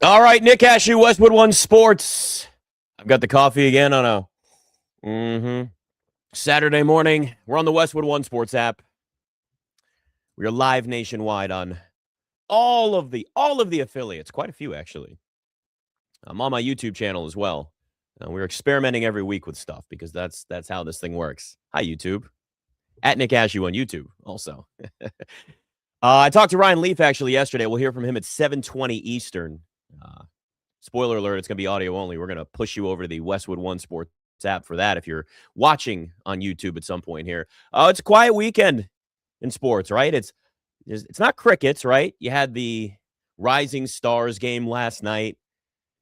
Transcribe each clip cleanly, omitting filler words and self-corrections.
All right, Nick Ashley, Westwood One Sports. I've got the coffee again on a Saturday morning. We're on the Westwood One Sports app. We are live nationwide on all of the affiliates, quite a few actually. I'm on my YouTube channel as well. We're experimenting every week with stuff because that's how this thing works. Hi YouTube, at Nick Ashley on YouTube also. I talked to Ryan Leaf actually yesterday. We'll hear from him at 7:20 Eastern. Spoiler alert, it's going to be audio only. We're going to push you over to the Westwood One Sports app for that if you're watching on YouTube at some point here. It's a quiet weekend in sports, right? It's not crickets, right? You had the Rising Stars game last night.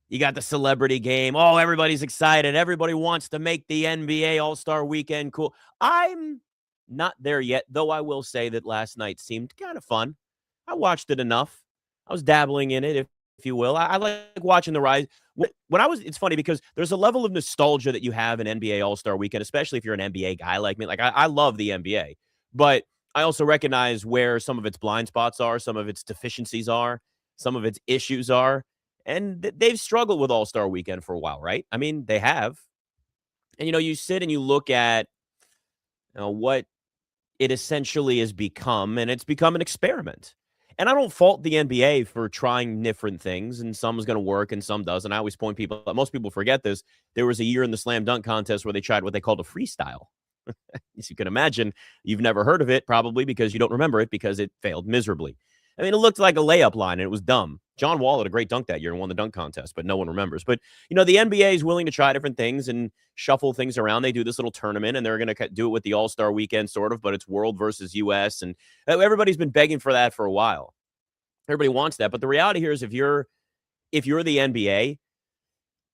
You got the celebrity game. Oh, everybody's excited. Everybody wants to make the NBA All-Star weekend cool. I'm not there yet, though I will say that last night seemed kind of fun. I watched it enough. I was dabbling in it, if you will. I like watching the rise. It's funny because there's a level of nostalgia that you have in NBA All-Star weekend, especially if you're an NBA guy like me. Like I love the NBA, but I also recognize where some of its blind spots are, some of its deficiencies are, some of its issues are. And they've struggled with All-Star weekend for a while, right? I mean, they have. And, you sit and you look at what it essentially has become, and it's become an experiment. And I don't fault the NBA for trying different things, and some is going to work and some doesn't. I always point people out. Most people forget this. There was a year in the slam dunk contest where they tried what they called a freestyle. As you can imagine, you've never heard of it, probably because you don't remember it because it failed miserably. I mean, it looked like a layup line, and it was dumb. John Wall had a great dunk that year and won the dunk contest, but no one remembers. But, the NBA is willing to try different things and shuffle things around. They do this little tournament, and they're going to do it with the All-Star weekend, sort of, but it's world versus U.S., and everybody's been begging for that for a while. Everybody wants that, but the reality here is if you're the NBA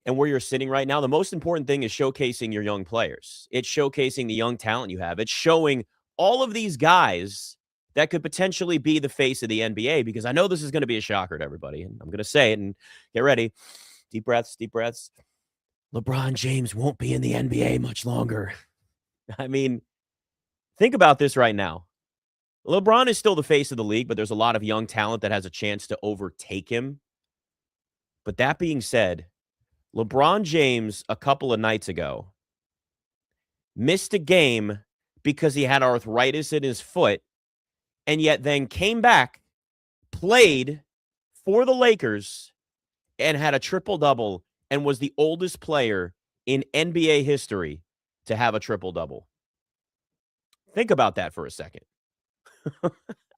and where you're sitting right now, the most important thing is showcasing your young players. It's showcasing the young talent you have. It's showing all of these guys that could potentially be the face of the NBA, because I know this is going to be a shocker to everybody, and I'm going to say it, and get ready. Deep breaths, deep breaths. LeBron James won't be in the NBA much longer. I mean, think about this right now. LeBron is still the face of the league, but there's a lot of young talent that has a chance to overtake him. But that being said, LeBron James, a couple of nights ago, missed a game because he had arthritis in his foot, and yet then came back, played for the Lakers, and had a triple-double, and was the oldest player in NBA history to have a triple-double. Think about that for a second.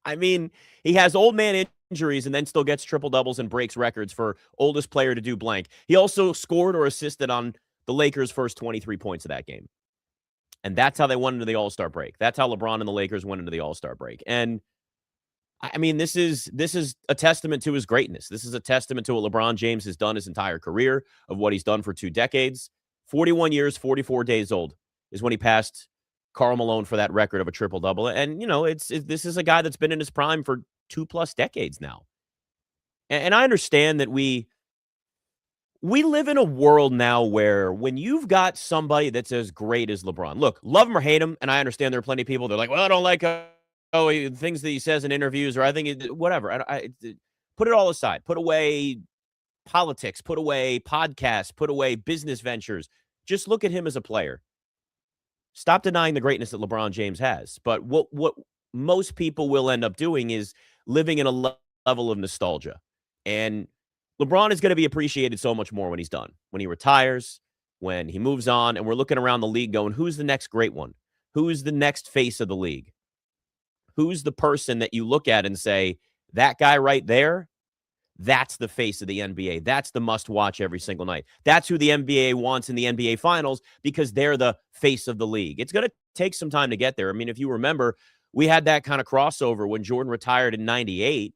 I mean, he has old man injuries and then still gets triple-doubles and breaks records for oldest player to do blank. He also scored or assisted on the Lakers' first 23 points of that game. And that's how they went into the All-Star break. That's how LeBron and the Lakers went into the All-Star break. And I mean, this is a testament to his greatness. This is a testament to what LeBron James has done his entire career, of what he's done for 2 decades. 41 years, 44 days old is when he passed Karl Malone for that record of a triple-double. And, this is a guy that's been in his prime for 2+ decades now. And I understand that we live in a world now where when you've got somebody that's as great as LeBron, look, love him or hate him, and I understand there are plenty of people, they're like, well, I don't like things that he says in interviews, or I think whatever. Put it all aside. Put away politics. Put away podcasts. Put away business ventures. Just look at him as a player. Stop denying the greatness that LeBron James has. But what most people will end up doing is living in a level of nostalgia. And LeBron is going to be appreciated so much more when he's done, when he retires, when he moves on, and we're looking around the league going, who's the next great one? Who's the next face of the league? Who's the person that you look at and say, that guy right there, that's the face of the NBA. That's the must-watch every single night. That's who the NBA wants in the NBA Finals because they're the face of the league. It's going to take some time to get there. I mean, if you remember, we had that kind of crossover when Jordan retired in 98,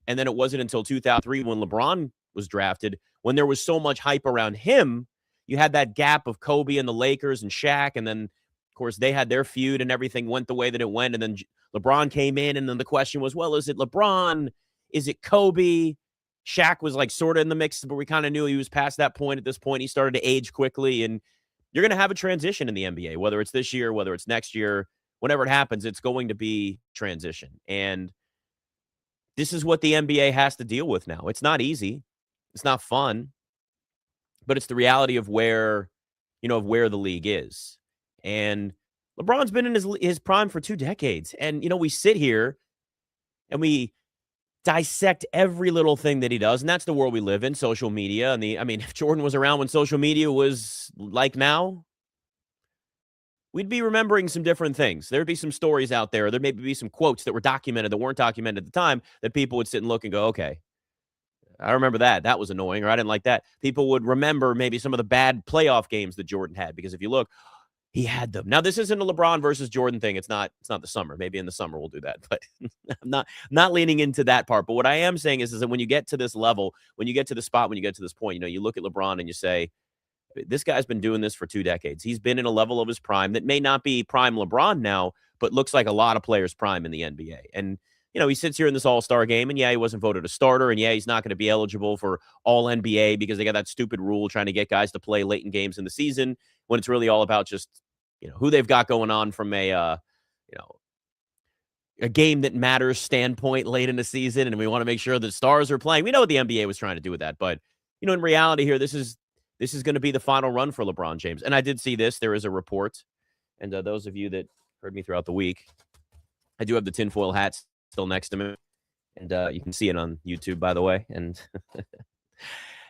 and then it wasn't until 2003 when LeBron was drafted, when there was so much hype around him. You had that gap of Kobe and the Lakers and Shaq, and then, of course, they had their feud and everything went the way that it went, and then LeBron came in, and then the question was, well, is it LeBron? Is it Kobe? Shaq was like sort of in the mix, but we kind of knew he was past that point. At this point, he started to age quickly, and you're going to have a transition in the NBA, whether it's this year, whether it's next year, whenever it happens, it's going to be transition. And this is what the NBA has to deal with now. It's not easy. It's not fun, but it's the reality of where, of where the league is. And LeBron's been in his prime for 2 decades. And we sit here and we dissect every little thing that he does, and that's the world we live in, social media. And if Jordan was around when social media was like now, we'd be remembering some different things. There'd be some stories out there. There maybe be some quotes that were documented that weren't documented at the time that people would sit and look and go, okay, I remember that. That was annoying, or I didn't like that. People would remember maybe some of the bad playoff games that Jordan had, because if you look, he had them. Now, this isn't a LeBron versus Jordan thing. It's not the summer. Maybe in the summer we'll do that, but I'm not leaning into that part. But what I am saying is that when you get to this level, when you get to the spot, when you get to this point, you look at LeBron and you say, this guy's been doing this for 2 decades. He's been in a level of his prime that may not be prime LeBron now, but looks like a lot of players' prime in the NBA. And he sits here in this All-Star game, and yeah, he wasn't voted a starter, and yeah, he's not going to be eligible for All NBA because they got that stupid rule trying to get guys to play late in games in the season when it's really all about just who they've got going on from you know a game that matters standpoint late in the season, and we want to make sure that stars are playing. We know what the NBA was trying to do with that, but in reality here, this is going to be the final run for LeBron James. And I did see this. There is a report, and those of you that heard me throughout the week, I do have the tinfoil hat still next to me, and you can see it on YouTube, by the way. And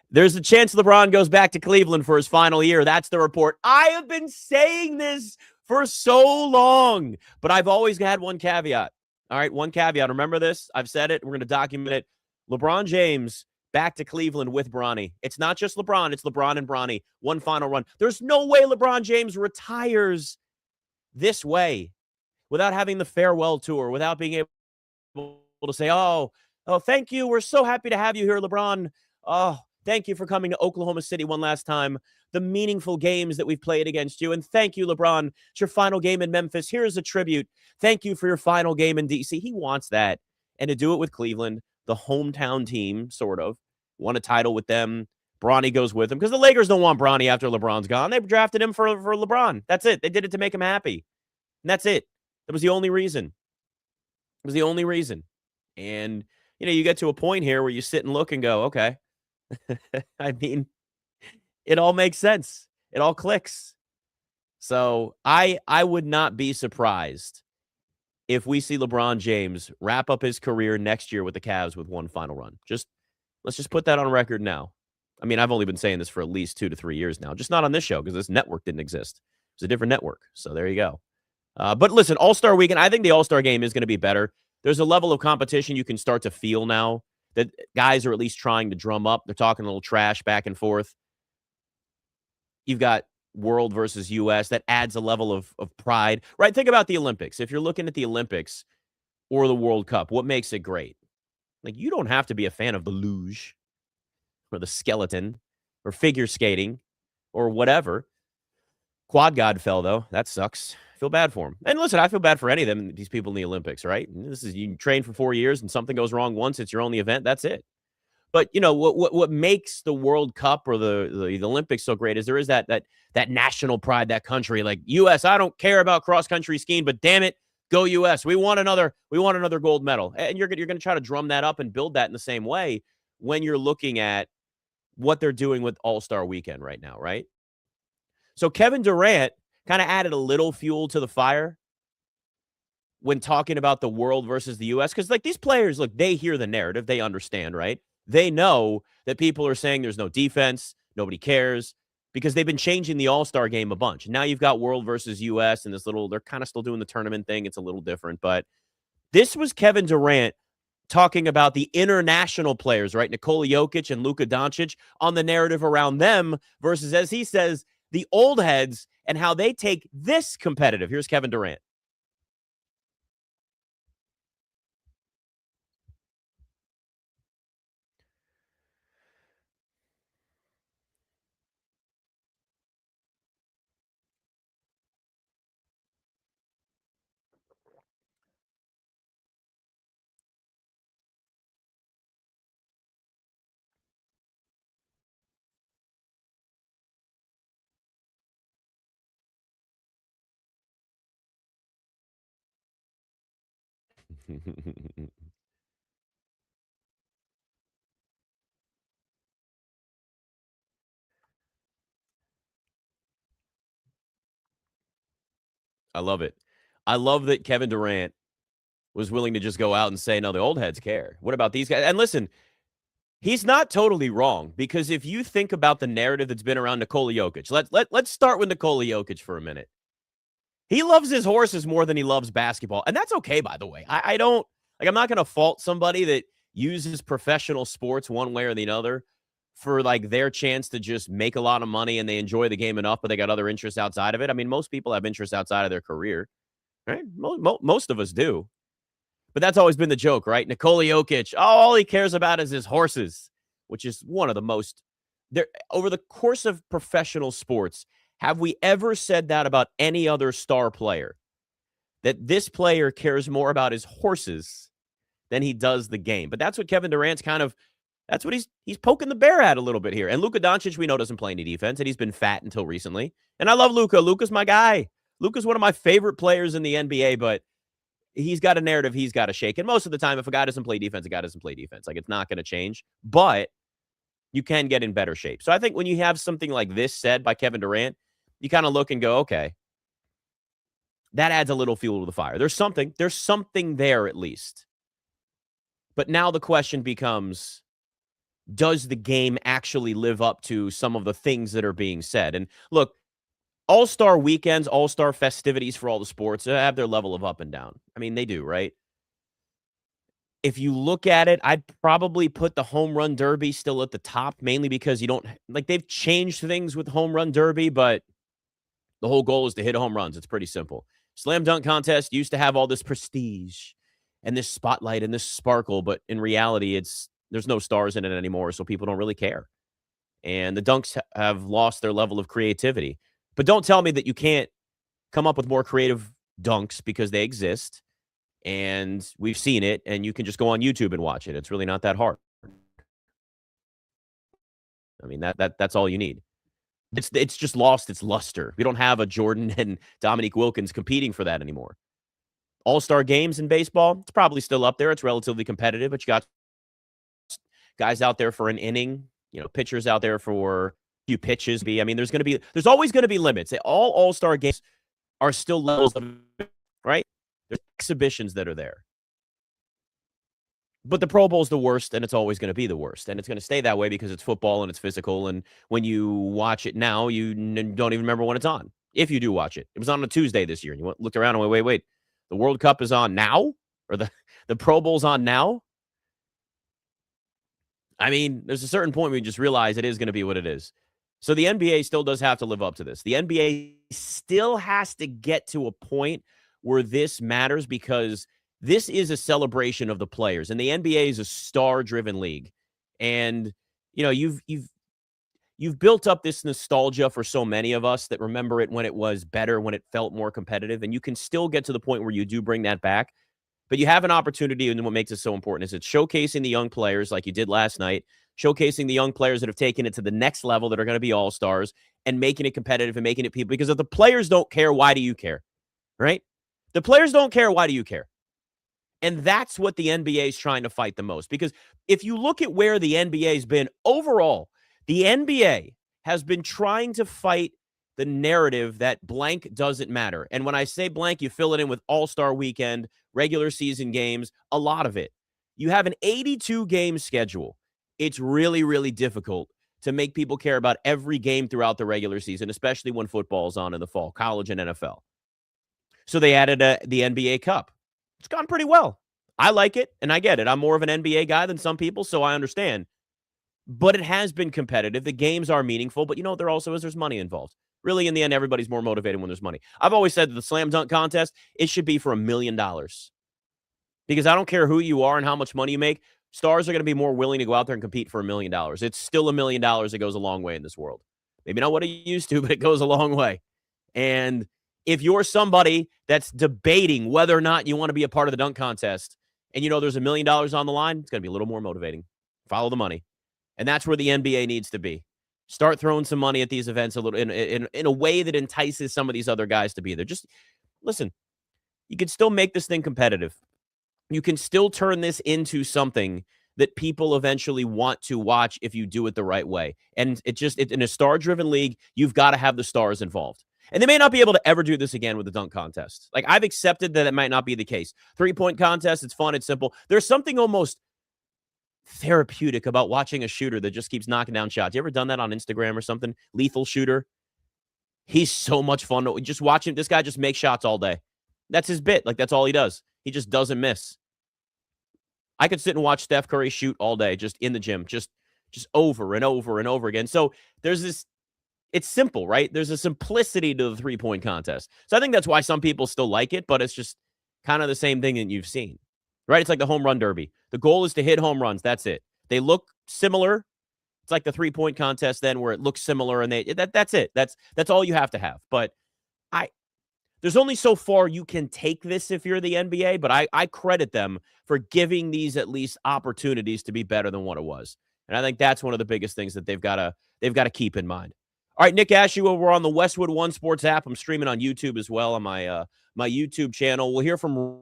there's a chance LeBron goes back to Cleveland for his final year. That's the report. I have been saying this for so long, but I've always had one caveat. All right, one caveat. Remember this? I've said it. We're going to document it. LeBron James back to Cleveland with Bronny. It's not just LeBron. It's LeBron and Bronny. One final run. There's no way LeBron James retires this way without having the farewell tour, without being able to say, oh, thank you. We're so happy to have you here, LeBron. Oh, thank you for coming to Oklahoma City one last time. The meaningful games that we've played against you. And thank you, LeBron. It's your final game in Memphis. Here's a tribute. Thank you for your final game in D.C. He wants that. And to do it with Cleveland, the hometown team, sort of, won a title with them. Bronny goes with him because the Lakers don't want Bronny after LeBron's gone. They drafted him for LeBron. That's it. They did it to make him happy. And that's it. That was the only reason. It was the only reason. And, you get to a point here where you sit and look and go, okay. I mean, it all makes sense. It all clicks. So I would not be surprised if we see LeBron James wrap up his career next year with the Cavs with one final run. Let's just put that on record now. I mean, I've only been saying this for at least 2 to 3 years now, just not on this show because this network didn't exist. It's a different network. So there you go. But listen, All-Star Weekend, I think the All-Star game is going to be better. There's a level of competition you can start to feel now that guys are at least trying to drum up. They're talking a little trash back and forth. You've got world versus U.S. That adds a level of pride, right? Think about the Olympics. If you're looking at the Olympics or the World Cup, what makes it great? Like, you don't have to be a fan of the luge or the skeleton or figure skating or whatever. Quad God fell, though. That sucks. Feel bad for him. And listen, I feel bad for any of them, these people in the Olympics, right? This is, you train for 4 years and something goes wrong once, it's your only event. That's it. But what makes the World Cup or the Olympics so great is there is that national pride, that country, like U.S. I don't care about cross country skiing, but damn it, go U.S. We want another gold medal, and you're going to try to drum that up and build that in the same way when you're looking at what they're doing with All-Star Weekend right now, right? So Kevin Durant kind of added a little fuel to the fire when talking about the world versus the U.S. Because, like, these players, look, they hear the narrative. They understand, right? They know that people are saying there's no defense, nobody cares, because they've been changing the All-Star game a bunch. Now you've got world versus U.S. and they're kind of still doing the tournament thing. It's a little different. But this was Kevin Durant talking about the international players, right? Nikola Jokic and Luka Doncic, on the narrative around them versus, as he says, the old heads and how they take this competitive. Here's Kevin Durant. I love it. I love that Kevin Durant was willing to just go out and say, no, the old heads care. What about these guys? And listen, he's not totally wrong, because if you think about the narrative that's been around Nikola Jokic, let's start with Nikola Jokic for a minute. He loves his horses more than he loves basketball. And that's okay, by the way. I don't, like, I'm not going to fault somebody that uses professional sports one way or the other for, like, their chance to just make a lot of money and they enjoy the game enough, but they got other interests outside of it. I mean, most people have interests outside of their career, right? Most of us do. But that's always been the joke, right? Nikola Jokic, all he cares about is his horses, which is one of the most, there over the course of professional sports, have we ever said that about any other star player? That this player cares more about his horses than he does the game. But that's what Kevin Durant's kind of, that's what he's poking the bear at a little bit here. And Luka Doncic, we know, doesn't play any defense, and he's been fat until recently. And I love Luka. Luka's my guy. Luka's one of my favorite players in the NBA, but he's got a narrative he's got to shake. And most of the time, if a guy doesn't play defense, a guy doesn't play defense. Like, it's not going to change. But you can get in better shape. So I think when you have something like this said by Kevin Durant, you kind of look and go, okay, that adds a little fuel to the fire. There's something there at least. But now the question becomes, does the game actually live up to some of the things that are being said? And look, All-Star weekends, All-Star festivities for all the sports have their level of up and down. I mean, they do, right? If you look at it, I'd probably put the home run derby still at the top, mainly because you don't, like, they've changed things with home run derby, but the whole goal is to hit home runs. It's pretty simple. Slam dunk contest used to have all this prestige and this spotlight and this sparkle, but in reality, there's no stars in it anymore, so people don't really care. And the dunks have lost their level of creativity. But don't tell me that you can't come up with more creative dunks, because they exist, and we've seen it, and you can just go on YouTube and watch it. It's really not that hard. I mean, that's all you need. It's just lost its luster. We don't have a Jordan and Dominique Wilkins competing for that anymore. All-Star games in baseball, it's probably still up there. It's relatively competitive, but you got guys out there for an inning, pitchers out there for a few pitches. I mean, there's always going to be limits. All All-Star games are still levels of, right? There's exhibitions that are there. But the Pro Bowl is the worst, and it's always going to be the worst. And it's going to stay that way because it's football and it's physical. And when you watch it now, you don't even remember when it's on. If you do watch it. It was on a Tuesday this year. And you looked around and went, wait. The World Cup is on now? Or the Pro Bowl's on now? I mean, there's a certain point where you just realize it is going to be what it is. So the NBA still does have to live up to this. The NBA still has to get to a point where this matters, because this is a celebration of the players, and the NBA is a star-driven league. And you've built up this nostalgia for so many of us that remember it when it was better, when it felt more competitive, and you can still get to the point where you do bring that back. But you have an opportunity, and what makes it so important is it's showcasing the young players like you did last night, showcasing the young players that have taken it to the next level, that are going to be all-stars, and making it competitive and making it people. Because if the players don't care, why do you care? Right? The players don't care, why do you care? And that's what the NBA is trying to fight the most. Because if you look at where the NBA has been overall, the NBA has been trying to fight the narrative that blank doesn't matter. And when I say blank, you fill it in with All-Star weekend, regular season games, a lot of it. You have an 82-game schedule. It's really, really difficult to make people care about every game throughout the regular season, especially when football is on in the fall, college and NFL. So they added the NBA Cup. It's gone pretty well. I like it, and I get it. I'm more of an NBA guy than some people, so I understand. But it has been competitive. The games are meaningful, but there also is, there's money involved. Really, in the end, everybody's more motivated when there's money. I've always said that the slam dunk contest, it should be for $1 million. Because I don't care who you are and how much money you make, stars are going to be more willing to go out there and compete for $1 million. It's still $1 million that goes a long way in this world. Maybe not what it used to, but it goes a long way. And if you're somebody that's debating whether or not you want to be a part of the dunk contest, and there's $1 million on the line, it's going to be a little more motivating. Follow the money. And that's where the NBA needs to be. Start throwing some money at these events a little in a way that entices some of these other guys to be there. Just listen, you can still make this thing competitive. You can still turn this into something that people eventually want to watch if you do it the right way. And in a star-driven league, you've got to have the stars involved. And they may not be able to ever do this again with the dunk contest. Like, I've accepted that it might not be the case. 3-point contest, it's fun, it's simple. There's something almost therapeutic about watching a shooter that just keeps knocking down shots. You ever done that on Instagram or something? Lethal shooter. He's so much fun to just watch him. This guy just makes shots all day. That's his bit. Like, that's all he does. He just doesn't miss. I could sit and watch Steph Curry shoot all day, just in the gym, just over and over and over again. So there's this, it's simple, right? There's a simplicity to the 3-point contest. So I think that's why some people still like it, but it's just kind of the same thing that you've seen, right? It's like the home run derby. The goal is to hit home runs. That's it. They look similar. It's like the 3-point contest then where it looks similar and that's it. That's all you have to have. But there's only so far you can take this if you're the NBA, but I credit them for giving these at least opportunities to be better than what it was. And I think that's one of the biggest things that they've got to keep in mind. All right, Nick Ashew, we're on the Westwood One Sports app. I'm streaming on YouTube as well on my YouTube channel. We'll hear from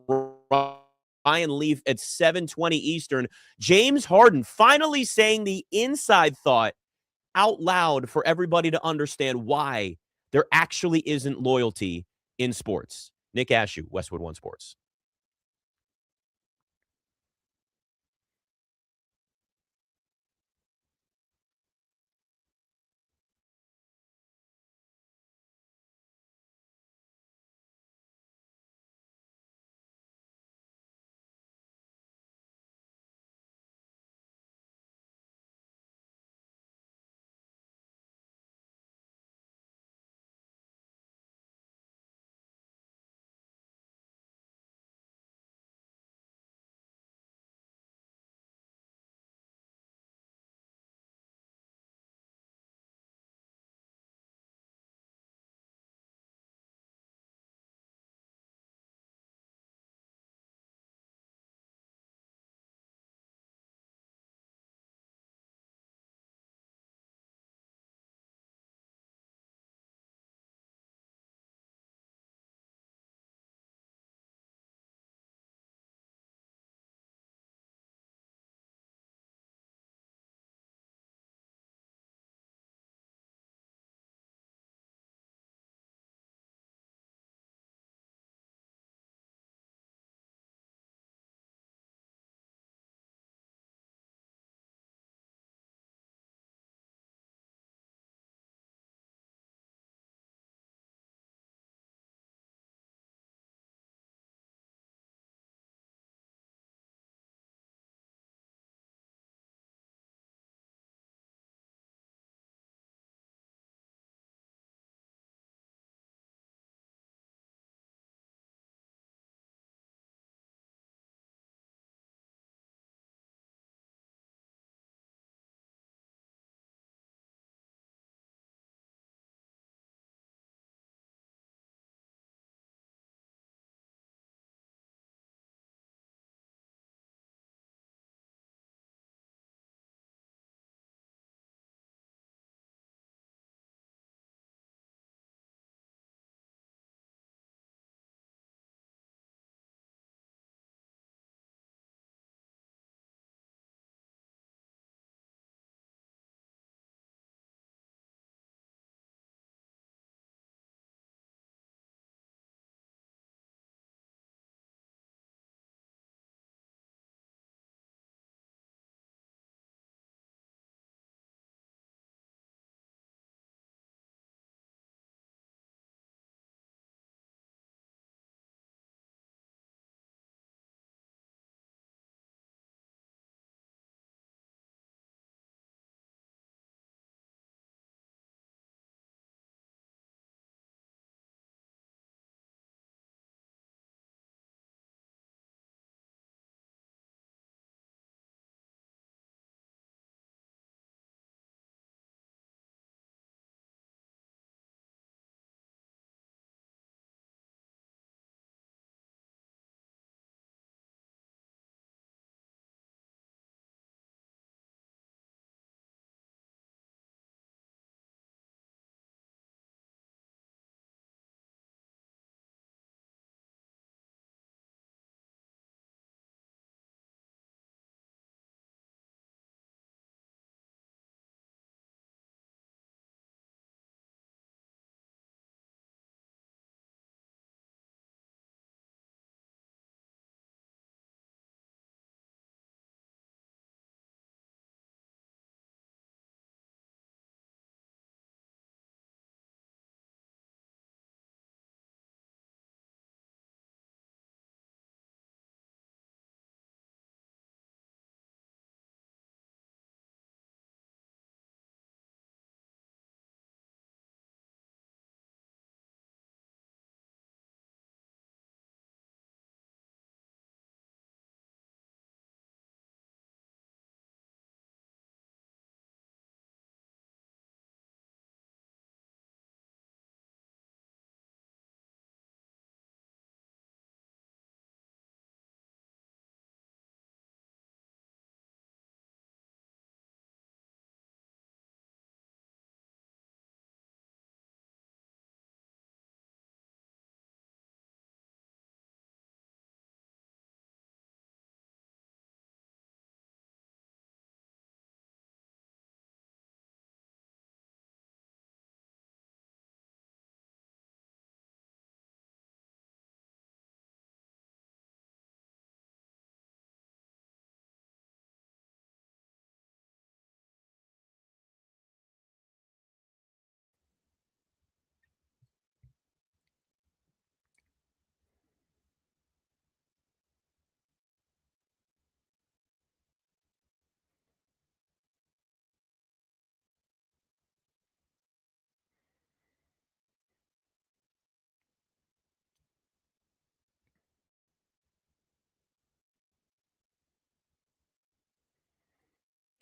Ryan Leaf at 7:20 Eastern. James Harden finally saying the inside thought out loud for everybody to understand why there actually isn't loyalty in sports. Nick Ashew, Westwood One Sports.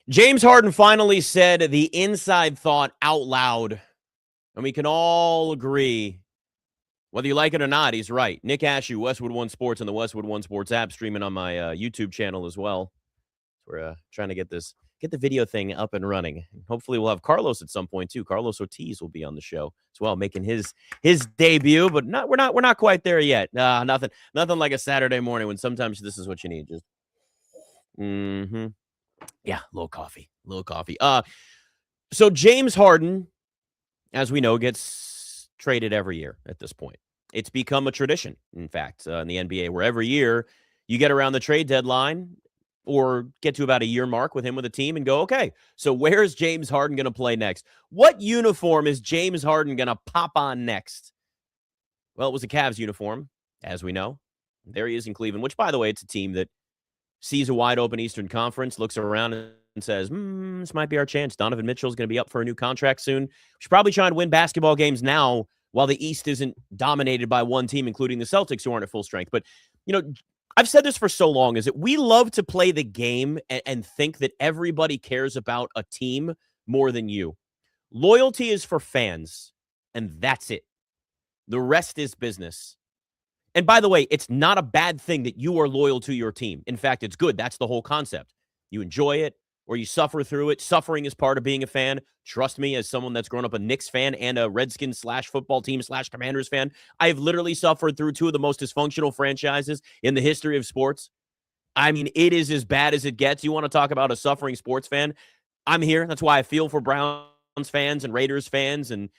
James Harden finally said the inside thought out loud, and we can all agree, whether you like it or not, he's right. Nick Ashew, Westwood One Sports, and the Westwood One Sports app, streaming on my YouTube channel as well. We're trying to get the video thing up and running. Hopefully, we'll have Carlos at some point too. Carlos Ortiz will be on the show as well, making his debut. But we're not quite there yet. Nothing like a Saturday morning when sometimes this is what you need. Just yeah, a little coffee. So James Harden, as we know, gets traded every year at this point. It's become a tradition, in fact, in the NBA, where every year you get around the trade deadline or get to about a year mark with him with a team and go, okay, so where's James Harden going to play next? What uniform is James Harden going to pop on next? Well, it was a Cavs uniform, as we know. There he is in Cleveland, which, by the way, it's a team that sees a wide open Eastern Conference, looks around and says, this might be our chance. Donovan Mitchell's going to be up for a new contract soon. We should probably try and win basketball games now while the East isn't dominated by one team, including the Celtics, who aren't at full strength. But, I've said this for so long, is that we love to play the game and think that everybody cares about a team more than you. Loyalty is for fans, and that's it. The rest is business. And by the way, it's not a bad thing that you are loyal to your team. In fact, it's good. That's the whole concept. You enjoy it or you suffer through it. Suffering is part of being a fan. Trust me, as someone that's grown up a Knicks fan and a Redskins /football team /Commanders fan, I've literally suffered through two of the most dysfunctional franchises in the history of sports. I mean, it is as bad as it gets. You want to talk about a suffering sports fan? I'm here. That's why I feel for Browns fans and Raiders fans and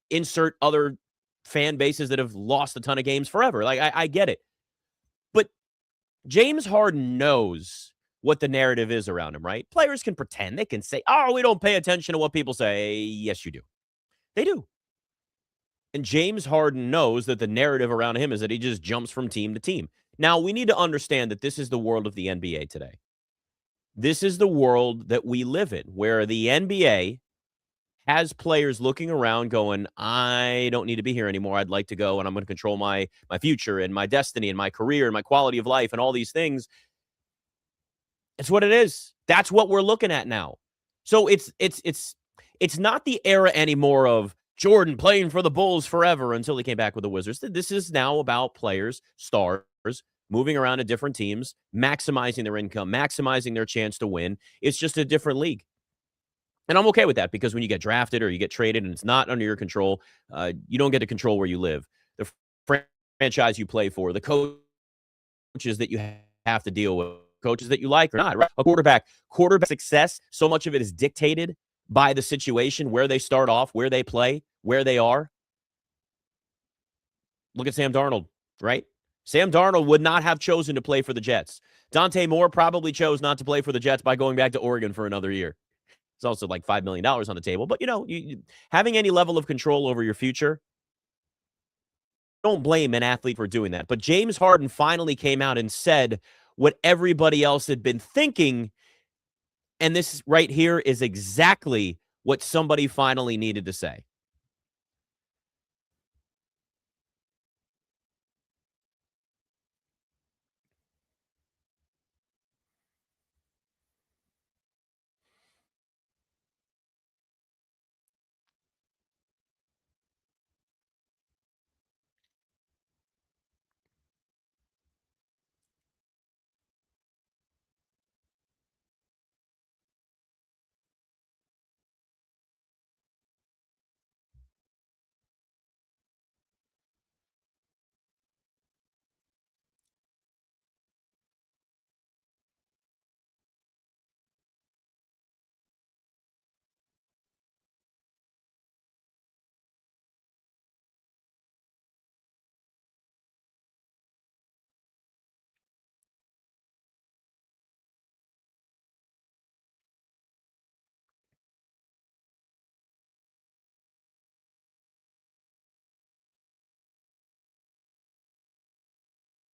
insert other fan bases that have lost a ton of games forever. Like, I get it. But James Harden knows what the narrative is around him, right? Players can pretend. They can say, we don't pay attention to what people say. Yes, you do. They do. And James Harden knows that the narrative around him is that he just jumps from team to team. Now, we need to understand that this is the world of the NBA today. This is the world that we live in, where the NBA has players looking around going, I don't need to be here anymore. I'd like to go, and I'm going to control my future and my destiny and my career and my quality of life and all these things. It's what it is. That's what we're looking at now. So it's not the era anymore of Jordan playing for the Bulls forever until he came back with the Wizards. This is now about players, stars, moving around to different teams, maximizing their income, maximizing their chance to win. It's just a different league. And I'm okay with that, because when you get drafted or you get traded and it's not under your control, you don't get to control where you live, the franchise you play for, the coaches that you have to deal with, coaches that you like or not. Right? A quarterback success, so much of it is dictated by the situation, where they start off, where they play, where they are. Look at Sam Darnold, right? Sam Darnold would not have chosen to play for the Jets. Dante Moore probably chose not to play for the Jets by going back to Oregon for another year. It's also like $5 million on the table. But, you having any level of control over your future, don't blame an athlete for doing that. But James Harden finally came out and said what everybody else had been thinking. And this right here is exactly what somebody finally needed to say.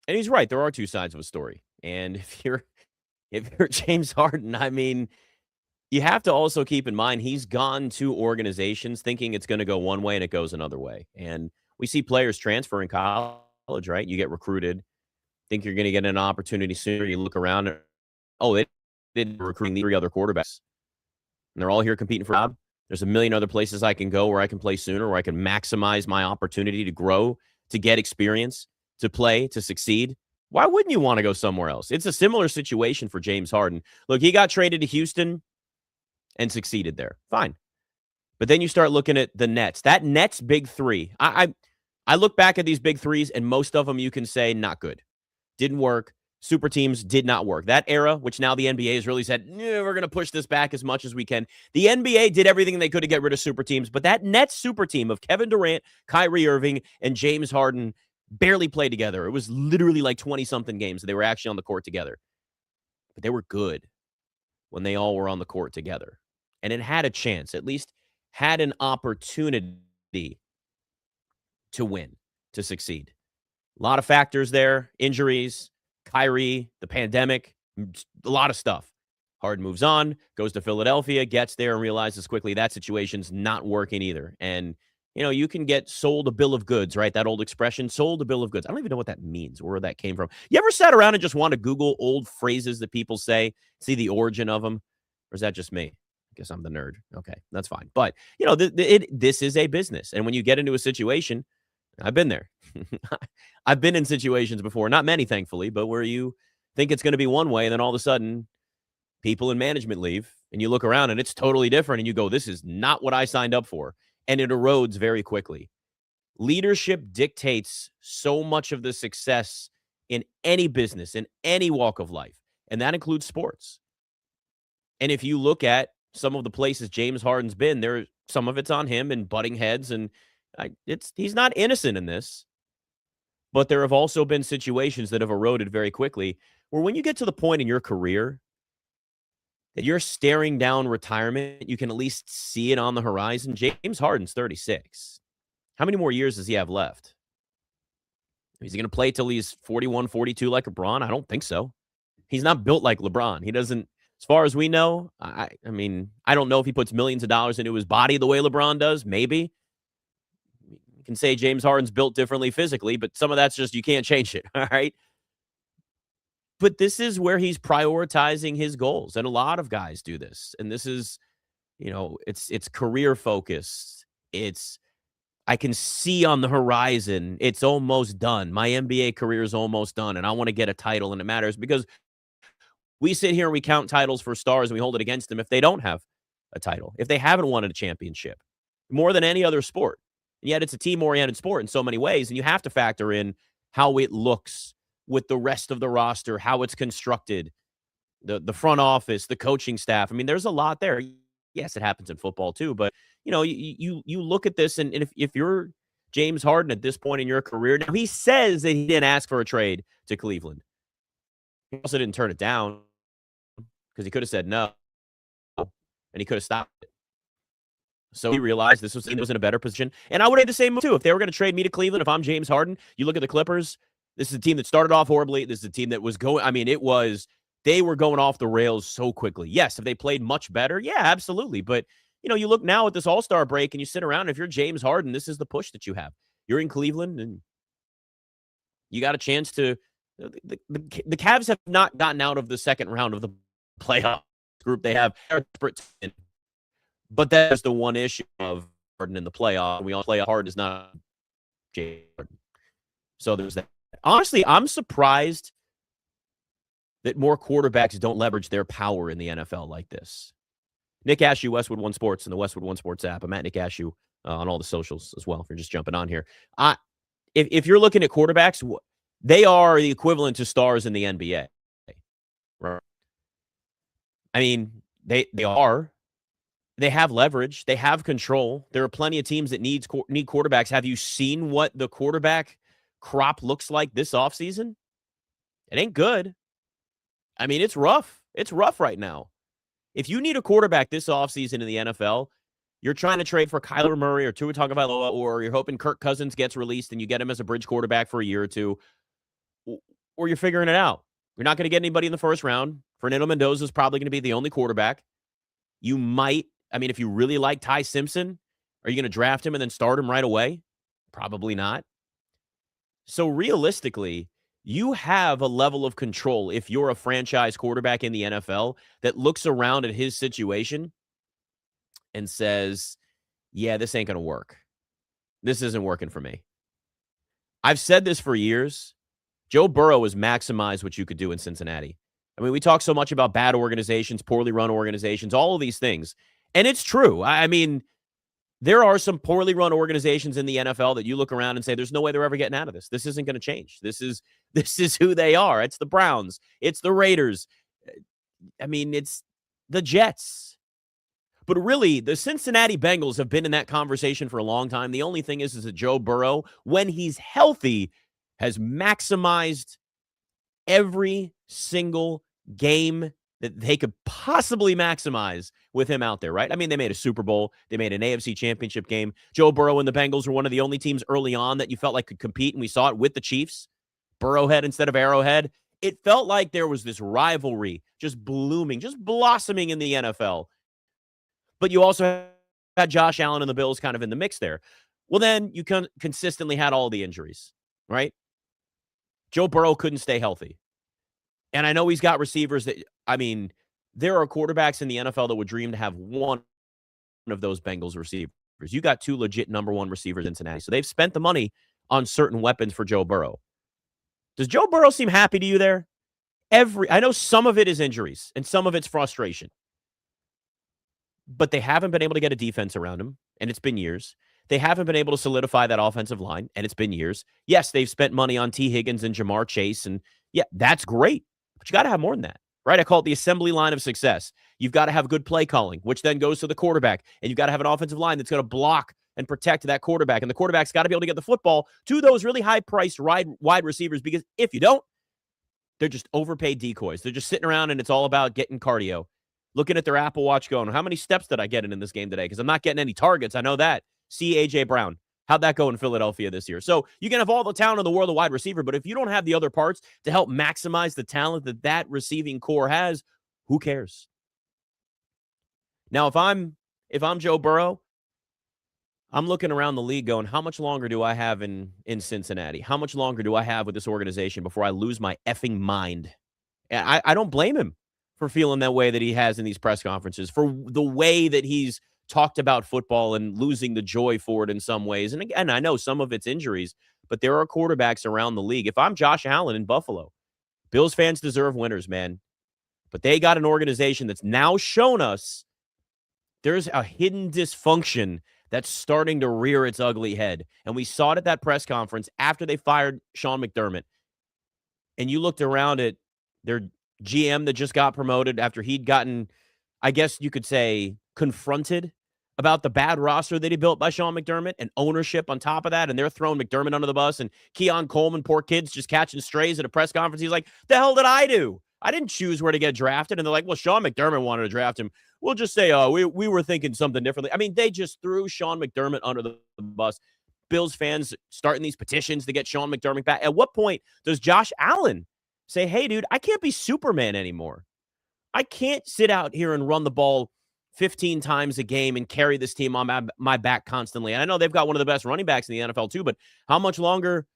And he's right. There are two sides of a story. And if you're James Harden, I mean, you have to also keep in mind he's gone to organizations thinking it's going to go one way and it goes another way. And we see players transfer in college, right? You get recruited, think you're going to get an opportunity sooner. You look around, it recruiting the 3 other quarterbacks. And they're all here competing for a job. There's a million other places I can go where I can play sooner, where I can maximize my opportunity to grow, to get experience, to play, to succeed. Why wouldn't you want to go somewhere else? It's a similar situation for James Harden. Look, he got traded to Houston and succeeded there. Fine. But then you start looking at the Nets. That Nets big three. I look back at these big threes, and most of them you can say not good. Didn't work. Super teams did not work. That era, which now the NBA has really said, we're going to push this back as much as we can. The NBA did everything they could to get rid of super teams, but that Nets super team of Kevin Durant, Kyrie Irving, and James Harden barely played together. It was literally like 20-something games they were actually on the court together. But they were good when they all were on the court together. And it had a chance, at least had an opportunity to win, to succeed. A lot of factors there, injuries, Kyrie, the pandemic, a lot of stuff. Harden moves on, goes to Philadelphia, gets there and realizes quickly that situation's not working either. And, you can get sold a bill of goods, right? That old expression, sold a bill of goods. I don't even know what that means, where that came from. You ever sat around and just want to Google old phrases that people say, see the origin of them? Or is that just me? I guess I'm the nerd. Okay, that's fine. But, this is a business. And when you get into a situation, I've been there. I've been in situations before, not many, thankfully, but where you think it's going to be one way, and then all of a sudden, people in management leave, and you look around, and it's totally different, and you go, this is not what I signed up for, and it erodes very quickly. Leadership dictates so much of the success in any business, in any walk of life, and that includes sports. And if you look at some of the places James Harden's been, some of it's on him and butting heads, and he's not innocent in this, but there have also been situations that have eroded very quickly where when you get to the point in your career that you're staring down retirement, you can at least see it on the horizon. James Harden's 36. How many more years does he have left? Is he going to play till he's 41, 42 like LeBron? I don't think so. He's not built like LeBron. He doesn't, as far as we know, I don't know if he puts millions of dollars into his body the way LeBron does. Maybe. Can say James Harden's built differently physically, but some of that's just you can't change it, all right? But this is where he's prioritizing his goals, and a lot of guys do this. And this is, it's career focused. I can see on the horizon, it's almost done. My NBA career is almost done, and I want to get a title, and it matters because we sit here and we count titles for stars, and we hold it against them if they don't have a title, if they haven't won a championship, more than any other sport. And yet it's a team-oriented sport in so many ways, and you have to factor in how it looks with the rest of the roster, how it's constructed, the front office, the coaching staff. There's a lot there. Yes, it happens in football too, but you look at this, and if you're James Harden at this point in your career, now he says that he didn't ask for a trade to Cleveland. He also didn't turn it down because he could have said no, and he could have stopped it. So he realized this he was in a better position. And I would have the same move too. If they were going to trade me to Cleveland, if I'm James Harden, you look at the Clippers, this is a team that started off horribly. This is a team that was going, they were going off the rails so quickly. Yes, have they played much better? Yeah, absolutely. But, you look now at this All-Star break and you sit around, if you're James Harden, this is the push that you have. You're in Cleveland and you got a chance to, the Cavs have not gotten out of the second round of the playoff group. They have, but that's the one issue of Harden in the playoff. We all play hard is not James Harden. So there's that. Honestly, I'm surprised that more quarterbacks don't leverage their power in the NFL like this. Nick Ashew, Westwood One Sports, and the Westwood One Sports app. I'm at Nick Ashew on all the socials as well, if you're just jumping on here. If you're looking at quarterbacks, they are the equivalent to stars in the NBA. Right? They are. They have leverage. They have control. There are plenty of teams that need quarterbacks. Have you seen what the quarterback crop looks like this offseason? It ain't good. It's rough. It's rough right now. If you need a quarterback this offseason in the NFL, you're trying to trade for Kyler Murray or Tua Tagovailoa, or you're hoping Kirk Cousins gets released and you get him as a bridge quarterback for a year or two, or you're figuring it out. You're not going to get anybody in the first round. Fernando Mendoza is probably going to be the only quarterback. You might, if you really like Ty Simpson, are you going to draft him and then start him right away? Probably not. So realistically, you have a level of control if you're a franchise quarterback in the NFL that looks around at his situation and says, yeah, this ain't going to work. This isn't working for me. I've said this for years. Joe Burrow has maximized what you could do in Cincinnati. I mean, we talk so much about bad organizations, poorly run organizations, all of these things. And it's true. I mean, there are some poorly run organizations in the NFL that you look around and say, there's no way they're ever getting out of this. This isn't going to change. This is who they are. It's the Browns. It's the Raiders. I mean, it's the Jets. But really, the Cincinnati Bengals have been in that conversation for a long time. The only thing is that Joe Burrow, when he's healthy, has maximized every single game that they could possibly maximize with him out there, right? I mean, they made a Super Bowl. They made an AFC Championship game. Joe Burrow and the Bengals were one of the only teams early on that you felt like could compete, and we saw it with the Chiefs. Burrowhead instead of Arrowhead. It felt like there was this rivalry just blooming, just blossoming in the NFL. But you also had Josh Allen and the Bills kind of in the mix there. Well, then you consistently had all the injuries, right? Joe Burrow couldn't stay healthy. And I know he's got receivers that, I mean, there are quarterbacks in the NFL that would dream to have one of those Bengals receivers. You got two legit number one receivers in Cincinnati. So they've spent the money on certain weapons for Joe Burrow. Does Joe Burrow seem happy to you there? I know some of it is injuries and some of it's frustration. But they haven't been able to get a defense around him, and it's been years. They haven't been able to solidify that offensive line, and it's been years. Yes, they've spent money on T. Higgins and Jamar Chase, and yeah, that's great. But you got to have more than that, right? I call it the assembly line of success. You've got to have good play calling, which then goes to the quarterback, and you've got to have an offensive line that's going to block and protect that quarterback, and the quarterback's got to be able to get the football to those really high-priced wide receivers, because if you don't, they're just overpaid decoys. They're just sitting around, and it's all about getting cardio. Looking at their Apple Watch going, how many steps did I get in this game today? Because I'm not getting any targets. I know that. See A.J. Brown. How'd that go in Philadelphia this year? So you can have all the talent in the world of wide receiver, but if you don't have the other parts to help maximize the talent that receiving core has, who cares? Now, if I'm Joe Burrow, I'm looking around the league going, how much longer do I have in Cincinnati? How much longer do I have with this organization before I lose my effing mind? And I don't blame him for feeling that way that he has in these press conferences, for the way that he's talked about football and losing the joy for it in some ways. And again, I know some of it's injuries, but there are quarterbacks around the league. If I'm Josh Allen in Buffalo, Bills fans deserve winners, man. But they got an organization that's now shown us there's a hidden dysfunction that's starting to rear its ugly head. And we saw it at that press conference after they fired Sean McDermott. And you looked around at their GM that just got promoted after he'd gotten, I guess you could say, confronted about the bad roster that he built by Sean McDermott and ownership on top of that. And they're throwing McDermott under the bus, and Keon Coleman, poor kid's just catching strays at a press conference. He's like, the hell did I do? I didn't choose where to get drafted. And they're like, well, Sean McDermott wanted to draft him. We'll just say, oh, we were thinking something differently. I mean, they just threw Sean McDermott under the bus. Bills fans starting these petitions to get Sean McDermott back. At what point does Josh Allen say, hey, dude, I can't be Superman anymore. I can't sit out here and run the ball 15 times a game and carry this team on my back constantly. And I know they've got one of the best running backs in the NFL too, but how much longer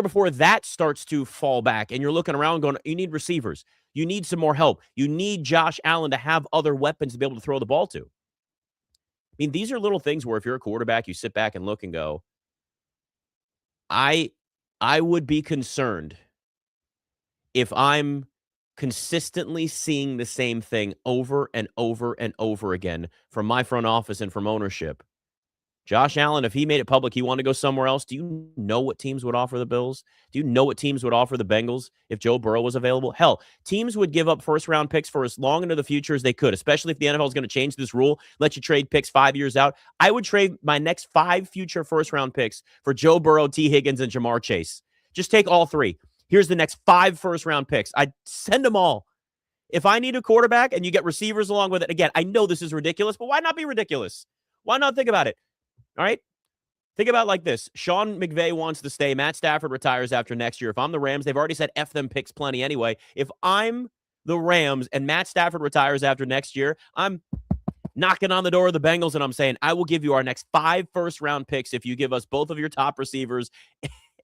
before that starts to fall back and you're looking around going, you need receivers. You need some more help. You need Josh Allen to have other weapons to be able to throw the ball to. I mean, these are little things where if you're a quarterback, you sit back and look and go, I would be concerned if I'm consistently seeing the same thing over and over and over again from my front office and from ownership. Josh Allen, if he made it public he wanted to go somewhere else, do you know what teams would offer the Bills? Do you know what teams would offer the Bengals if Joe Burrow was available? Hell, teams would give up first-round picks for as long into the future as they could, especially if the NFL is going to change this rule, let you trade picks 5 years out. I would trade my next 5 future first-round picks for Joe Burrow, T. Higgins, and Jamar Chase. Just take all 3. Here's the next 5 first-round picks. I'd send them all. If I need a quarterback and you get receivers along with it, again, I know this is ridiculous, but why not be ridiculous? Why not think about it? All right? Think about it like this. Sean McVay wants to stay. Matt Stafford retires after next year. If I'm the Rams, they've already said F them picks plenty anyway. If I'm the Rams and Matt Stafford retires after next year, I'm knocking on the door of the Bengals and I'm saying, I will give you our next 5 first-round picks if you give us both of your top receivers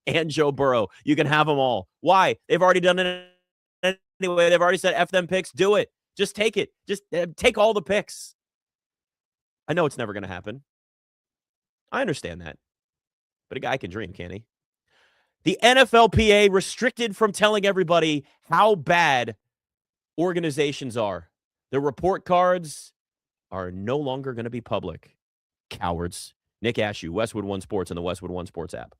and Joe Burrow. You can have them all. Why? They've already done it anyway. They've already said F them picks. Do it. Just take it. Just take all the picks. I know it's never going to happen. I understand that. But a guy can dream, can't he? The NFLPA restricted from telling everybody how bad organizations are. The report cards are no longer going to be public. Cowards. Nick Ashew, Westwood One Sports, and the Westwood One Sports app.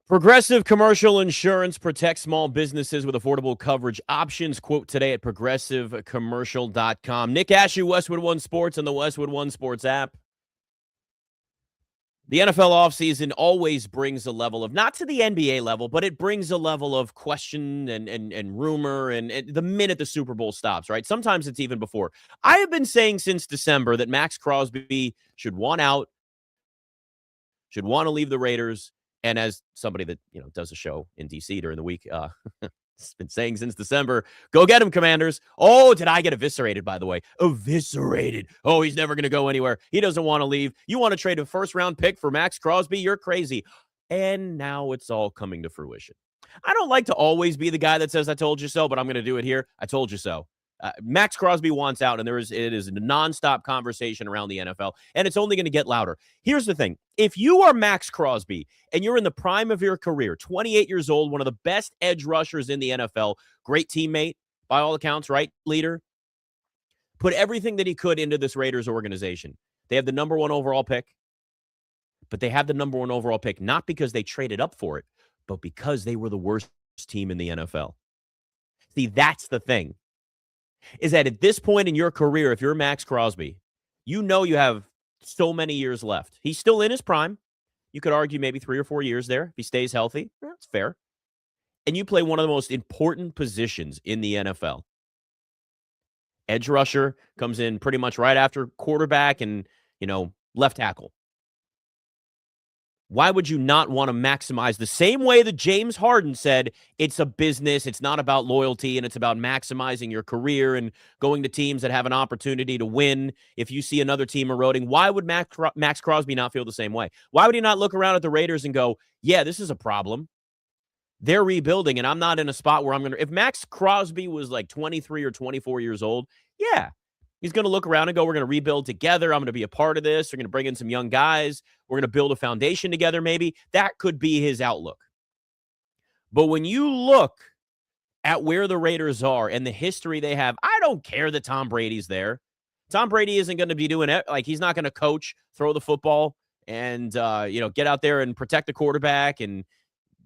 Progressive Commercial Insurance protects small businesses with affordable coverage options. Quote today at progressivecommercial.com. Nick Ashew, Westwood One Sports, and the Westwood One Sports app. The NFL offseason always brings a level of, not to the NBA level, but it brings a level of question and rumor and the minute the Super Bowl stops, right? Sometimes it's even before. I have been saying since December that Maxx Crosby should want out, should want to leave the Raiders. And as somebody that, does a show in DC during the week, it's been saying since December, go get him, Commanders. Oh, did I get eviscerated, by the way? Eviscerated. Oh, he's never going to go anywhere. He doesn't want to leave. You want to trade a first-round pick for Maxx Crosby? You're crazy. And now it's all coming to fruition. I don't like to always be the guy that says, I told you so, but I'm going to do it here. I told you so. Maxx Crosby wants out, and it is a nonstop conversation around the NFL, and it's only going to get louder. Here's the thing. If you are Maxx Crosby and you're in the prime of your career, 28 years old, one of the best edge rushers in the NFL, great teammate, by all accounts, right? Leader, put everything that he could into this Raiders organization. They have the number 1 overall pick, but they have the number 1 overall pick not because they traded up for it, but because they were the worst team in the NFL. See, that's the thing. Is that at this point in your career, if you're Maxx Crosby, you have so many years left. He's still in his prime. You could argue maybe 3 or 4 years there if he stays healthy. That's fair. And you play one of the most important positions in the NFL. Edge rusher comes in pretty much right after quarterback and, left tackle. Why would you not want to maximize the same way that James Harden said it's a business, it's not about loyalty, and it's about maximizing your career and going to teams that have an opportunity to win if you see another team eroding? Why would Maxx Crosby not feel the same way? Why would he not look around at the Raiders and go, yeah, this is a problem. They're rebuilding, and I'm not in a spot where I'm going to – if Maxx Crosby was like 23 or 24 years old, yeah, he's going to look around and go, we're going to rebuild together. I'm going to be a part of this. We're going to bring in some young guys. We're going to build a foundation together maybe. That could be his outlook. But when you look at where the Raiders are and the history they have, I don't care that Tom Brady's there. Tom Brady isn't going to be doing it. Like, he's not going to coach, throw the football, and, get out there and protect the quarterback and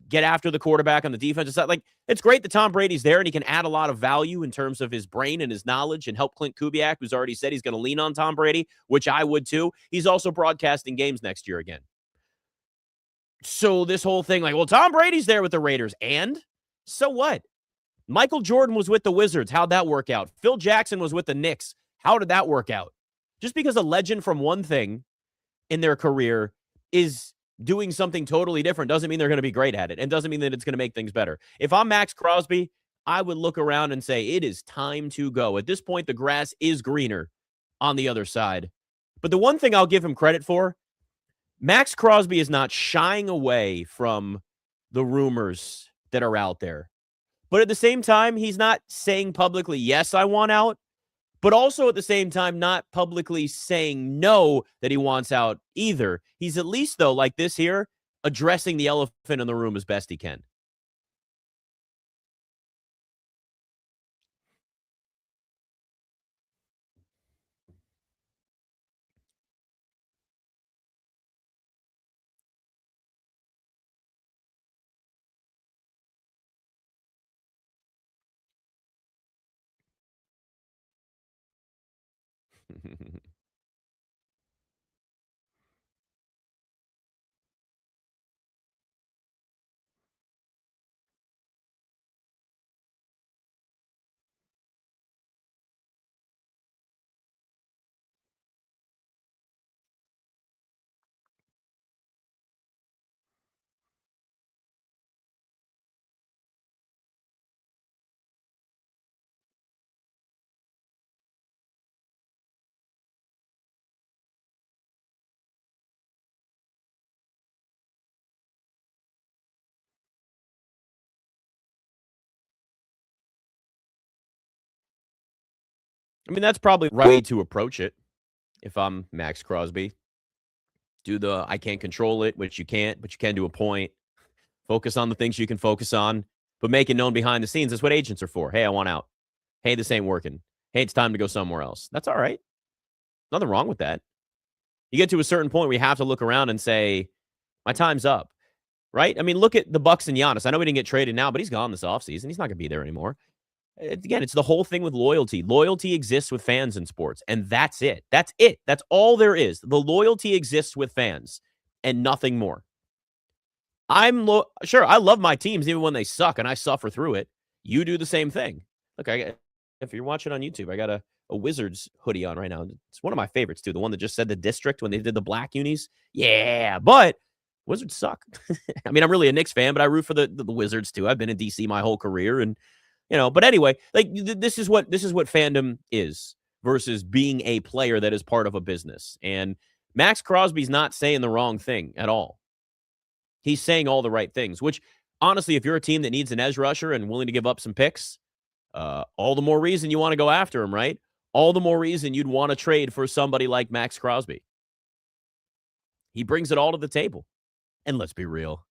get after the quarterback on the defensive side. Like, it's great that Tom Brady's there and he can add a lot of value in terms of his brain and his knowledge and help Klint Kubiak, who's already said he's going to lean on Tom Brady, which I would too. He's also broadcasting games next year again. So this whole thing, like, well, Tom Brady's there with the Raiders, and so what? Michael Jordan was with the Wizards. How'd that work out? Phil Jackson was with the Knicks. How did that work out? Just because a legend from one thing in their career is doing something totally different doesn't mean they're going to be great at it, and doesn't mean that it's going to make things better. If I'm Maxx Crosby, I would look around and say, it is time to go. At this point, the grass is greener on the other side. But the one thing I'll give him credit for, Maxx Crosby is not shying away from the rumors that are out there. But at the same time, he's not saying publicly, yes, I want out, but also at the same time, not publicly saying no, that he wants out either. He's at least, though, like this here, addressing the elephant in the room as best he can. I mean, that's probably the right way to approach it if I'm Maxx Crosby. Do the I can't control it, which you can't, but you can to a point. Focus on the things you can focus on, but make it known behind the scenes. That's what agents are for. Hey, I want out. Hey, this ain't working. Hey, it's time to go somewhere else. That's all right. Nothing wrong with that. You get to a certain point where you have to look around and say, my time's up. right? I mean, look at the Bucks and Giannis. I know he didn't get traded now, but he's gone this offseason. He's not going to be there anymore. Again, it's the whole thing with loyalty. Loyalty exists with fans in sports, and that's it. That's it. That's all there is. The loyalty exists with fans and nothing more. Sure, I love my teams even when they suck, and I suffer through it. You do the same thing. Look, if you're watching on YouTube, I got a Wizards hoodie on right now. It's one of my favorites, too. The one that just said the district when they did the black unis. Yeah, but Wizards suck. I mean, I'm really a Knicks fan, but I root for the Wizards, too. I've been in DC my whole career, and but anyway, like this is what fandom is versus being a player that is part of a business. And Maxx Crosby's not saying the wrong thing at all. He's saying all the right things, which honestly, if you're a team that needs an edge rusher and willing to give up some picks, all the more reason you want to go after him, right? All the more reason you'd want to trade for somebody like Maxx Crosby. He brings it all to the table. And let's be real.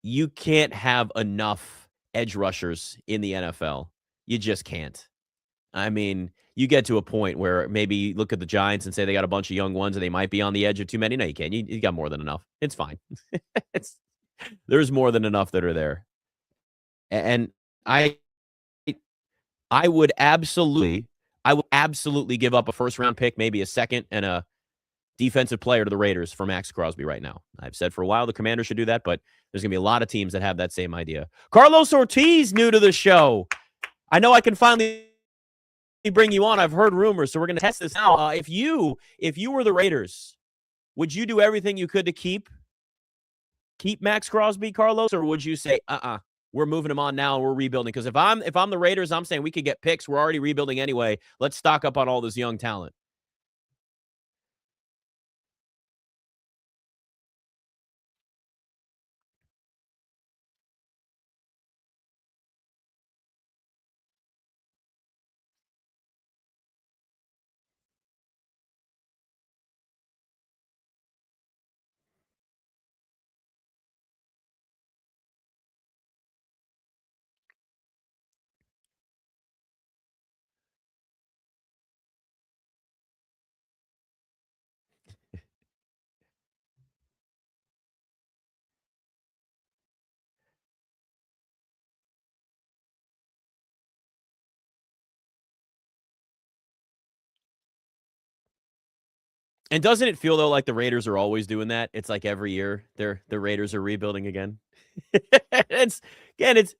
You can't have enough edge rushers in the NFL. You just can't. I mean, you get to a point where maybe you look at the Giants and say they got a bunch of young ones and they might be on the edge of too many. No, you can't. You got more than enough. It's fine. There's more than enough that are there. And I would absolutely give up a first round pick, maybe a second, and a defensive player to the Raiders for Maxx Crosby right now. I've said for a while the Commanders should do that, but there's going to be a lot of teams that have that same idea. Carlos Ortiz, new to the show. I know I can finally bring you on. I've heard rumors, so we're going to test this out. If you were the Raiders, would you do everything you could to keep Maxx Crosby, Carlos, or would you say, we're moving him on now and we're rebuilding? Because if I'm the Raiders, I'm saying we could get picks. We're already rebuilding anyway. Let's stock up on all this young talent. And doesn't it feel though like the Raiders are always doing that? It's like every year the Raiders are rebuilding again. it's again, it's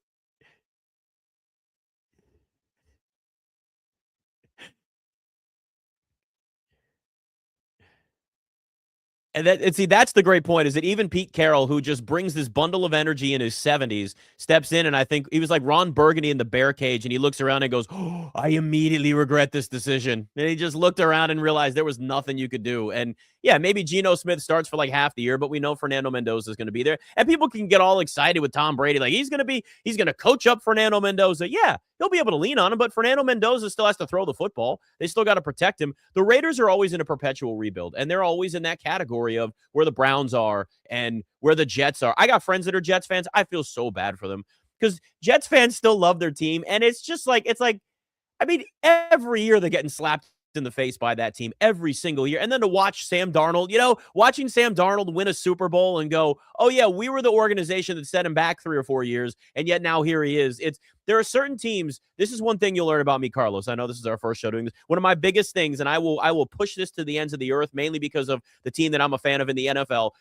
and see, that's the great point, is that even Pete Carroll, who just brings this bundle of energy in his 70s, steps in, and I think he was like Ron Burgundy in the bear cage, and he looks around and goes, "Oh, I immediately regret this decision." And he just looked around and realized there was nothing you could do. And yeah, maybe Geno Smith starts for like half the year, but we know Fernando Mendoza is going to be there. And people can get all excited with Tom Brady. Like he's going to coach up Fernando Mendoza. Yeah, he'll be able to lean on him, but Fernando Mendoza still has to throw the football. They still got to protect him. The Raiders are always in a perpetual rebuild, and they're always in that category of where the Browns are and where the Jets are. I got friends that are Jets fans. I feel so bad for them because Jets fans still love their team, and it's just like, I mean, every year they're getting slapped in the face by that team every single year. And then to watch Sam Darnold, watching Sam Darnold win a Super Bowl and go, "Oh yeah, we were the organization that set him back 3 or 4 years, and yet now here he is." There are certain teams. This is one thing you'll learn about me, Carlos. I know this is our first show doing this. One of my biggest things, and I will push this to the ends of the earth, mainly because of the team that I'm a fan of in the NFL.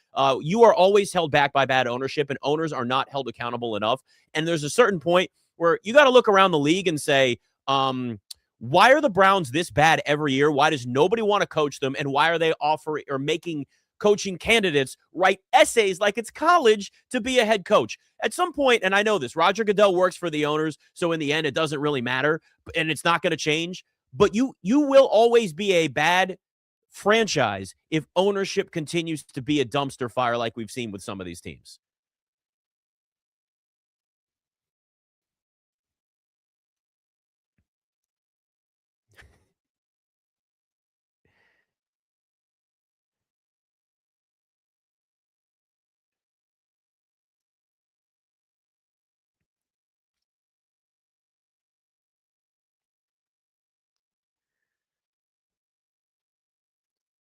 You are always held back by bad ownership, and owners are not held accountable enough. And there's a certain point where you got to look around the league and say, why are the Browns this bad every year? Why does nobody want to coach them? And why are they offering or making coaching candidates write essays like it's college to be a head coach? At some point, and I know this, Roger Goodell works for the owners, so in the end, it doesn't really matter, and it's not going to change. But you will always be a bad franchise if ownership continues to be a dumpster fire like we've seen with some of these teams.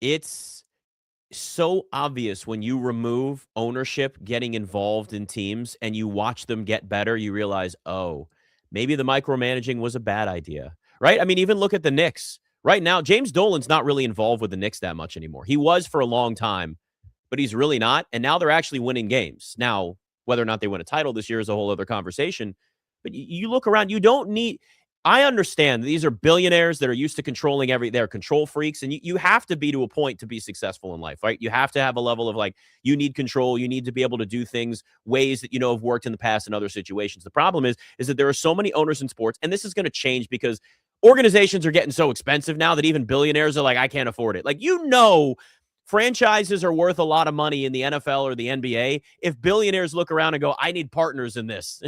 It's so obvious when you remove ownership getting involved in teams and you watch them get better, you realize, oh, maybe the micromanaging was a bad idea, right? I mean, even look at the Knicks. Right now, James Dolan's not really involved with the Knicks that much anymore. He was for a long time, but he's really not. And now they're actually winning games. Now, whether or not they win a title this year is a whole other conversation. But you look around, you don't need. I understand these are billionaires that are used to controlling they're control freaks, and you have to be to a point to be successful in life, right? You have to have a level of like, you need control. You need to be able to do things ways that have worked in the past in other situations. The problem is that there are so many owners in sports, and this is going to change because organizations are getting so expensive now that even billionaires are like, I can't afford it. Like, franchises are worth a lot of money in the NFL or the NBA if billionaires look around and go, I need partners in this.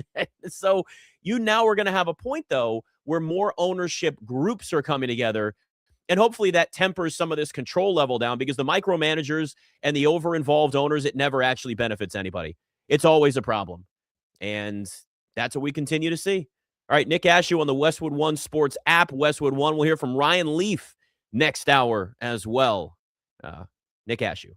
So you now are going to have a point, though, where more ownership groups are coming together. And hopefully that tempers some of this control level down because the micromanagers and the over-involved owners, it never actually benefits anybody. It's always a problem. And that's what we continue to see. All right, Nick Ashew on the Westwood One Sports app, Westwood One. We'll hear from Ryan Leaf next hour as well. Nick Ashew.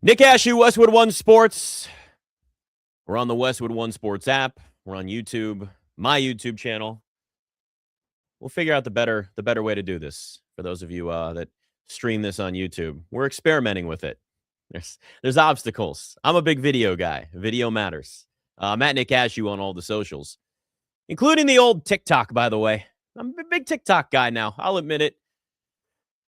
Nick Ashew, Westwood One Sports. We're on the Westwood One Sports app. We're on YouTube, my YouTube channel. We'll figure out the better way to do this for those of you that stream this on YouTube. We're experimenting with it. There's obstacles. I'm a big video guy. Video matters. I'm at Nick Ashew on all the socials, including the old TikTok, by the way. I'm a big TikTok guy now. I'll admit it.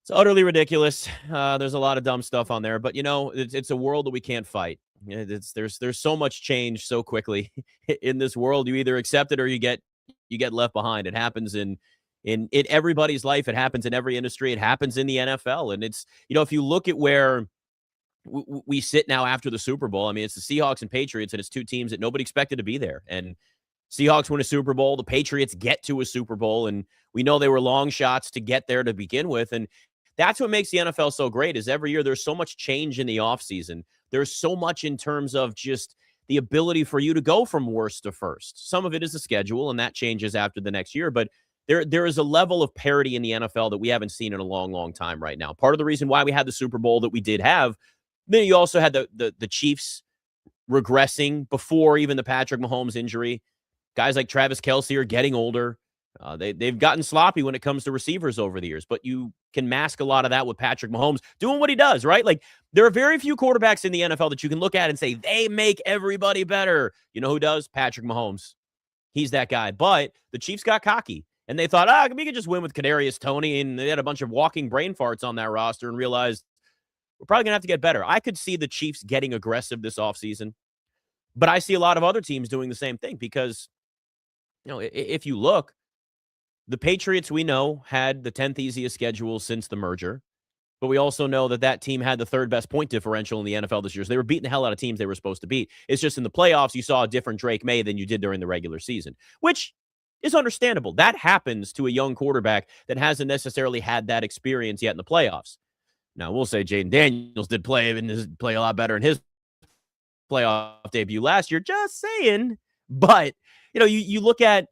It's utterly ridiculous. There's a lot of dumb stuff on there, but it's a world that we can't fight. There's so much change so quickly in this world. You either accept it or you get left behind. It happens in everybody's life. It happens in every industry. It happens in the NFL. And it's, if you look at where we sit now after the Super Bowl, I mean, it's the Seahawks and Patriots, and it's two teams that nobody expected to be there. And Seahawks win a Super Bowl. The Patriots get to a Super Bowl, and we know they were long shots to get there to begin with. And that's what makes the NFL so great is every year there's so much change in the offseason. There's so much in terms of just the ability for you to go from worst to first. Some of it is the schedule, and that changes after the next year. But there is a level of parity in the NFL that we haven't seen in a long, long time right now. Part of the reason why we had the Super Bowl that we did have, then you also had the Chiefs regressing before even the Patrick Mahomes injury. Guys like Travis Kelce are getting older. They've gotten sloppy when it comes to receivers over the years, but you can mask a lot of that with Patrick Mahomes doing what he does, right? Like, there are very few quarterbacks in the NFL that you can look at and say, they make everybody better. You know who does? Patrick Mahomes. He's that guy. But the Chiefs got cocky, and they thought, we could just win with Kadarius Toney, and they had a bunch of walking brain farts on that roster and realized we're probably going to have to get better. I could see the Chiefs getting aggressive this offseason, but I see a lot of other teams doing the same thing because, if you look, the Patriots, we know, had the 10th easiest schedule since the merger, but we also know that team had the third best point differential in the NFL this year. So they were beating the hell out of teams they were supposed to beat. It's just in the playoffs, you saw a different Drake May than you did during the regular season, which is understandable. That happens to a young quarterback that hasn't necessarily had that experience yet in the playoffs. Now, we'll say Jaden Daniels did play a lot better in his playoff debut last year, just saying. But, you look at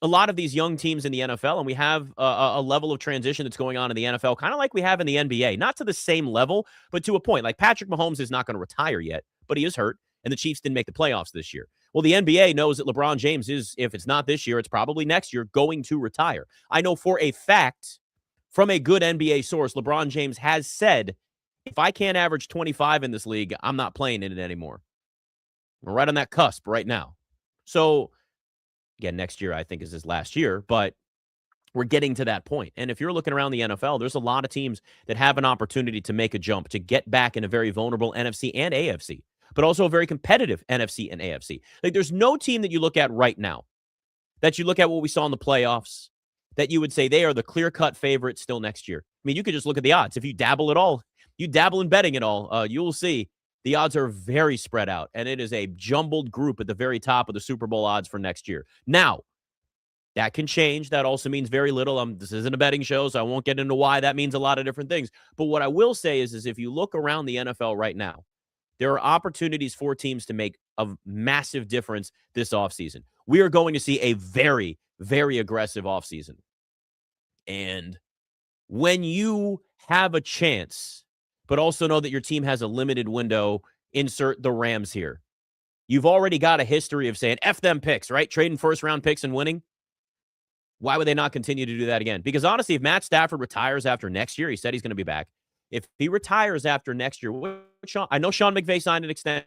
a lot of these young teams in the NFL, and we have a level of transition that's going on in the NFL, kind of like we have in the NBA. Not to the same level, but to a point. Like, Patrick Mahomes is not going to retire yet, but he is hurt, and the Chiefs didn't make the playoffs this year. Well, the NBA knows that LeBron James is, if it's not this year, it's probably next year, going to retire. I know for a fact, from a good NBA source, LeBron James has said, if I can't average 25 in this league, I'm not playing in it anymore. We're right on that cusp right now. So, again, next year, I think, is his last year, but we're getting to that point. And if you're looking around the NFL, there's a lot of teams that have an opportunity to make a jump, to get back in a very vulnerable NFC and AFC, but also a very competitive NFC and AFC. Like, there's no team that you look at right now, that you look at what we saw in the playoffs, that you would say they are the clear-cut favorite still next year. I mean, you could just look at the odds. If you dabble at all, you dabble in betting at all, you will see the odds are very spread out, and it is a jumbled group at the very top of the Super Bowl odds for next year. Now, that can change. That also means very little. This isn't a betting show, so I won't get into why. That means a lot of different things. But what I will say is if you look around the NFL right now, there are opportunities for teams to make a massive difference this offseason. We are going to see a very, very aggressive offseason. And when you have a chance, but also know that your team has a limited window, insert the Rams here. You've already got a history of saying, F them picks, right? Trading first-round picks and winning. Why would they not continue to do that again? Because honestly, if Matt Stafford retires after next year, he said he's going to be back. If he retires after next year, I know Sean McVay signed an extension,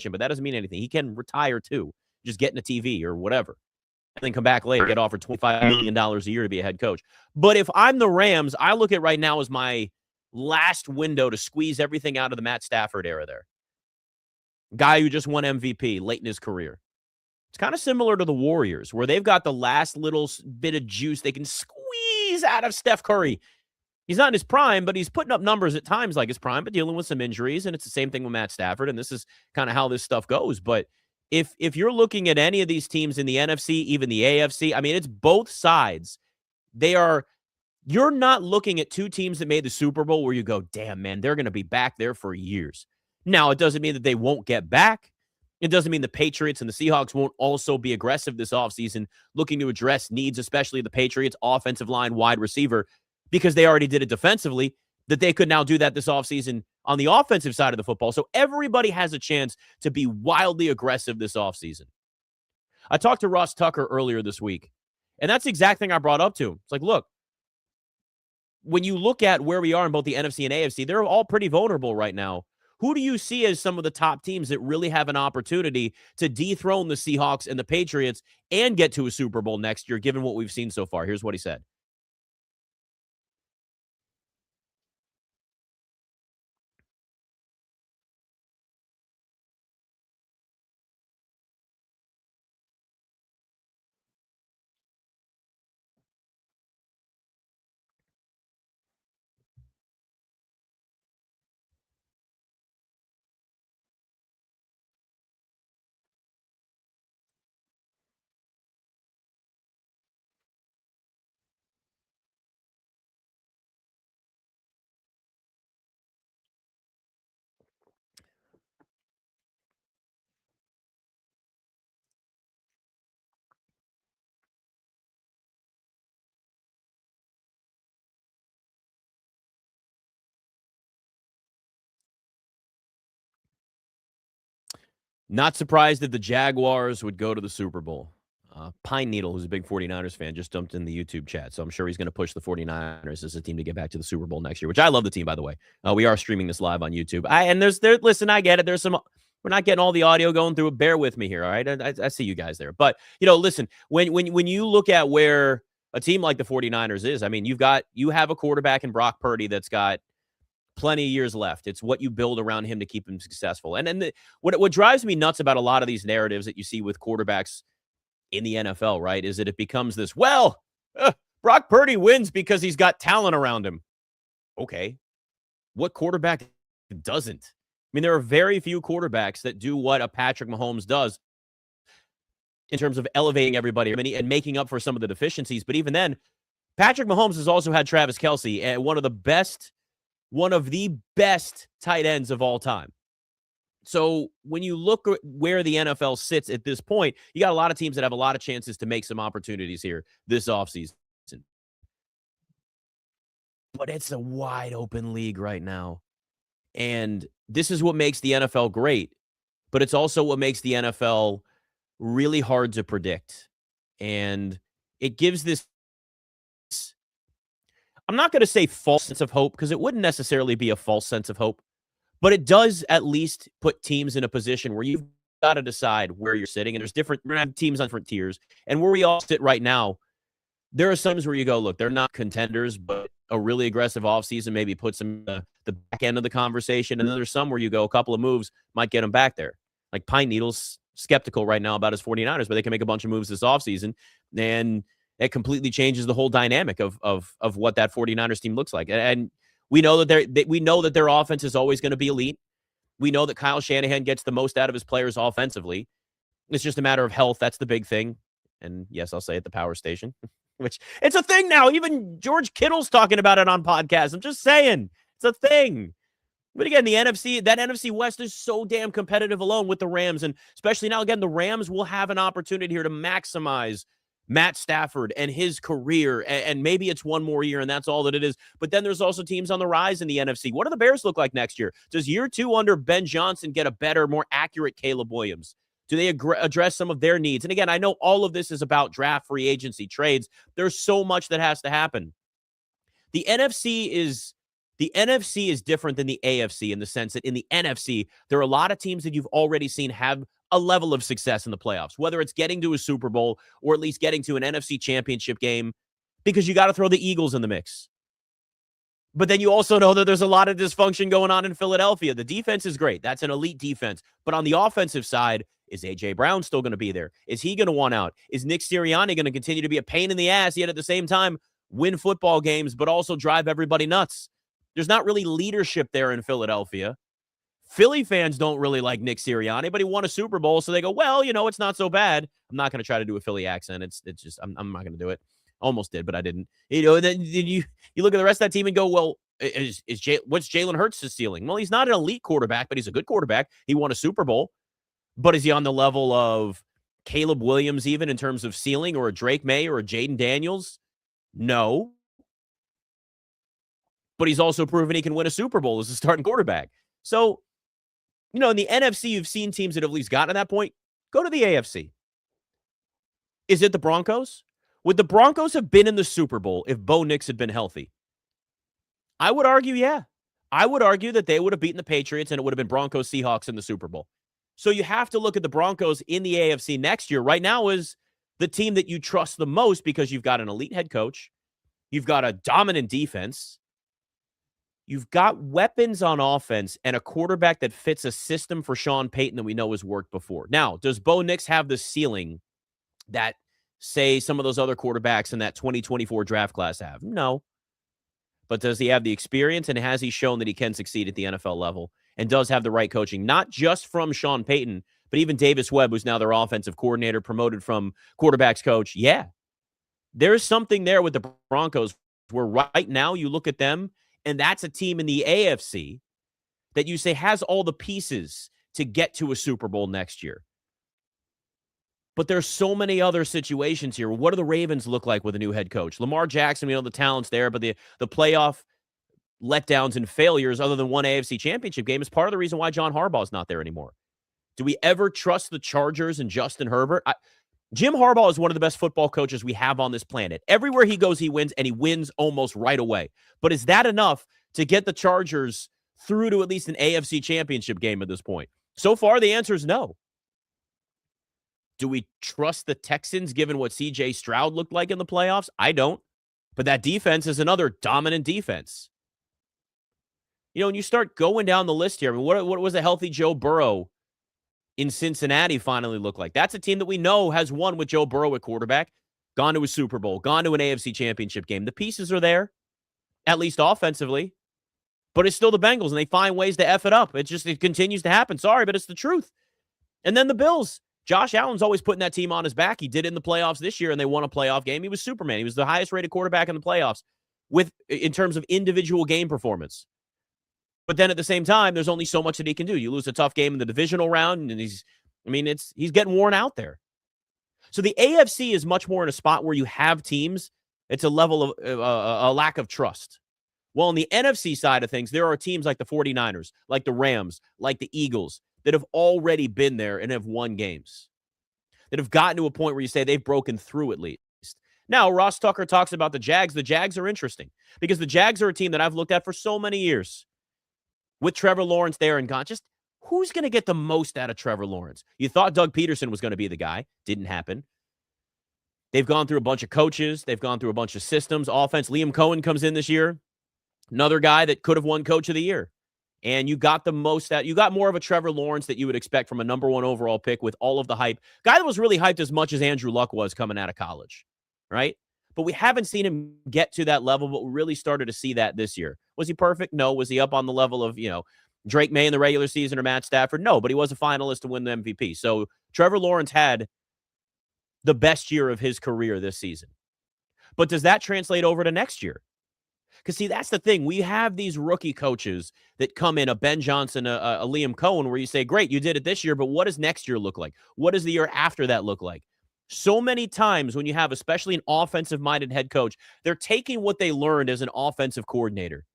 but that doesn't mean anything. He can retire too. Just get in a TV or whatever. And then come back later, get offered $25 million a year to be a head coach. But if I'm the Rams, I look at right now as my last window to squeeze everything out of the Matt Stafford era there. Guy who just won MVP late in his career. It's kind of similar to the Warriors, where they've got the last little bit of juice they can squeeze out of Steph Curry. He's not in his prime, but he's putting up numbers at times like his prime, but dealing with some injuries, and it's the same thing with Matt Stafford, and this is kind of how this stuff goes. But if you're looking at any of these teams in the NFC, even the AFC, I mean, it's both sides. You're not looking at two teams that made the Super Bowl where you go, damn, man, they're going to be back there for years. Now, it doesn't mean that they won't get back. It doesn't mean the Patriots and the Seahawks won't also be aggressive this offseason, looking to address needs, especially the Patriots' offensive line, wide receiver, because they already did it defensively, that they could now do that this offseason on the offensive side of the football. So everybody has a chance to be wildly aggressive this offseason. I talked to Ross Tucker earlier this week, and that's the exact thing I brought up to him. It's like, look, when you look at where we are in both the NFC and AFC, they're all pretty vulnerable right now. Who do you see as some of the top teams that really have an opportunity to dethrone the Seahawks and the Patriots and get to a Super Bowl next year, given what we've seen so far? Here's what he said. Not surprised that the Jaguars would go to the Super Bowl. Pine Needle, who's a big 49ers fan, just jumped in the YouTube chat. So I'm sure he's going to push the 49ers as a team to get back to the Super Bowl next year, which I love the team, by the way. We are streaming this live on YouTube. Listen, I get it. We're not getting all the audio going through it. Bear with me here, all right? I see you guys there. But, listen, when you look at where a team like the 49ers is, I mean, you have a quarterback in Brock Purdy that's got plenty of years left. It's what you build around him to keep him successful. And what drives me nuts about a lot of these narratives that you see with quarterbacks in the NFL, right, is that it becomes this, Brock Purdy wins because he's got talent around him. Okay. What quarterback doesn't? I mean, there are very few quarterbacks that do what a Patrick Mahomes does in terms of elevating everybody and making up for some of the deficiencies. But even then, Patrick Mahomes has also had Travis Kelce, and one of the best tight ends of all time. So when you look at where the NFL sits at this point, you got a lot of teams that have a lot of chances to make some opportunities here this offseason. But it's a wide open league right now. And this is what makes the NFL great, but it's also what makes the NFL really hard to predict. And it gives this, I'm not going to say false sense of hope, because it wouldn't necessarily be a false sense of hope, but it does at least put teams in a position where you've got to decide where you're sitting. And we're going to have teams on different tiers. And where we all sit right now, there are some where you go, look, they're not contenders, but a really aggressive offseason maybe puts them the back end of the conversation. And then there's some where you go, a couple of moves might get them back there. Like Pine Needle's skeptical right now about his 49ers, but they can make a bunch of moves this offseason. And it completely changes the whole dynamic of what that 49ers team looks like. And we know that their offense is always going to be elite. We know that Kyle Shanahan gets the most out of his players offensively. It's just a matter of health. That's the big thing. And yes, I'll say it, the power station, which it's a thing now. Even George Kittle's talking about it on podcasts. I'm just saying it's a thing. But again, that NFC West is so damn competitive alone with the Rams. And especially now, again, the Rams will have an opportunity here to maximize Matt Stafford and his career, and maybe it's one more year, and that's all that it is. But then there's also teams on the rise in the NFC. What do the Bears look like next year? Does year 2 under Ben Johnson get a better, more accurate Caleb Williams? Do they address some of their needs? And again, I know all of this is about draft, free agency, trades. There's so much that has to happen. The NFC is different than the AFC in the sense that in the NFC, there are a lot of teams that you've already seen have a level of success in the playoffs, whether it's getting to a Super Bowl or at least getting to an NFC championship game, because you got to throw the Eagles in the mix. But then you also know that there's a lot of dysfunction going on in Philadelphia. The defense is great. That's an elite defense. But on the offensive side, is A.J. Brown still going to be there? Is he going to want out? Is Nick Sirianni going to continue to be a pain in the ass, yet at the same time win football games, but also drive everybody nuts? There's not really leadership there in Philadelphia. Philly fans don't really like Nick Sirianni, but he won a Super Bowl, so they go, well, it's not so bad. I'm not going to try to do a Philly accent. It's just, I'm not going to do it. Almost did, but I didn't. Then you look at the rest of that team and go, well, what's Jalen Hurts' ceiling? Well, he's not an elite quarterback, but he's a good quarterback. He won a Super Bowl. But is he on the level of Caleb Williams even in terms of ceiling, or a Drake May or a Jaden Daniels? No. but he's also proven he can win a Super Bowl as a starting quarterback. So, in the NFC, you've seen teams that have at least gotten to that point. Go to the AFC. Is it the Broncos? Would the Broncos have been in the Super Bowl if Bo Nix had been healthy? I would argue, yeah. I would argue that they would have beaten the Patriots and it would have been Broncos Seahawks in the Super Bowl. So you have to look at the Broncos in the AFC next year. Right now is the team that you trust the most because you've got an elite head coach. You've got a dominant defense. You've got weapons on offense and a quarterback that fits a system for Sean Payton that we know has worked before. Now, does Bo Nix have the ceiling that, say, some of those other quarterbacks in that 2024 draft class have? No. But does he have the experience, and has he shown that he can succeed at the NFL level and does have the right coaching, not just from Sean Payton, but even Davis Webb, who's now their offensive coordinator, promoted from quarterback's coach? Yeah. There's something there with the Broncos where right now you look at them, and that's a team in the AFC that you say has all the pieces to get to a Super Bowl next year. But there's so many other situations here. What do the Ravens look like with a new head coach? Lamar Jackson, we know the talent's there, but the playoff letdowns and failures other than one AFC championship game is part of the reason why John Harbaugh's not there anymore. Do we ever trust the Chargers and Justin Herbert? Jim Harbaugh is one of the best football coaches we have on this planet. Everywhere he goes, he wins, and he wins almost right away. But is that enough to get the Chargers through to at least an AFC championship game at this point? So far, the answer is no. Do we trust the Texans given what C.J. Stroud looked like in the playoffs? I don't. But that defense is another dominant defense. And you start going down the list here. I mean, what was a healthy Joe Burrow in Cincinnati finally look like? That's a team that we know has won with Joe Burrow at quarterback, gone to a Super Bowl, gone to an AFC championship game. The pieces are there, at least offensively. But it's still the Bengals, and they find ways to F it up. It continues to happen. Sorry, but it's the truth. And then the Bills. Josh Allen's always putting that team on his back. He did it in the playoffs this year, and they won a playoff game. He was Superman. He was the highest-rated quarterback in the playoffs in terms of individual game performance. But then at the same time, there's only so much that he can do. You lose a tough game in the divisional round, and he's getting worn out there. So the AFC is much more in a spot where you have teams. It's a level of a lack of trust. Well, on the NFC side of things, there are teams like the 49ers, like the Rams, like the Eagles, that have already been there and have won games, that have gotten to a point where you say they've broken through at least. Now, Ross Tucker talks about the Jags. The Jags are interesting because the Jags are a team that I've looked at for so many years. With Trevor Lawrence there and gone, just who's going to get the most out of Trevor Lawrence? You thought Doug Peterson was going to be the guy. Didn't happen. They've gone through a bunch of coaches. They've gone through a bunch of systems. Offense, Liam Cohen comes in this year. Another guy that could have won Coach of the Year. And you got the most out. You got more of a Trevor Lawrence that you would expect from a number one overall pick with all of the hype. Guy that was really hyped as much as Andrew Luck was coming out of college, right? But we haven't seen him get to that level, but we really started to see that this year. Was he perfect? No. Was he up on the level of, Drake May in the regular season or Matt Stafford? No, but he was a finalist to win the MVP. So Trevor Lawrence had the best year of his career this season. But does that translate over to next year? Because, see, that's the thing. We have these rookie coaches that come in, a Ben Johnson, a Liam Cohen, where you say, great, you did it this year, but what does next year look like? What does the year after that look like? So many times when you have, especially an offensive-minded head coach, they're taking what they learned as an offensive coordinator,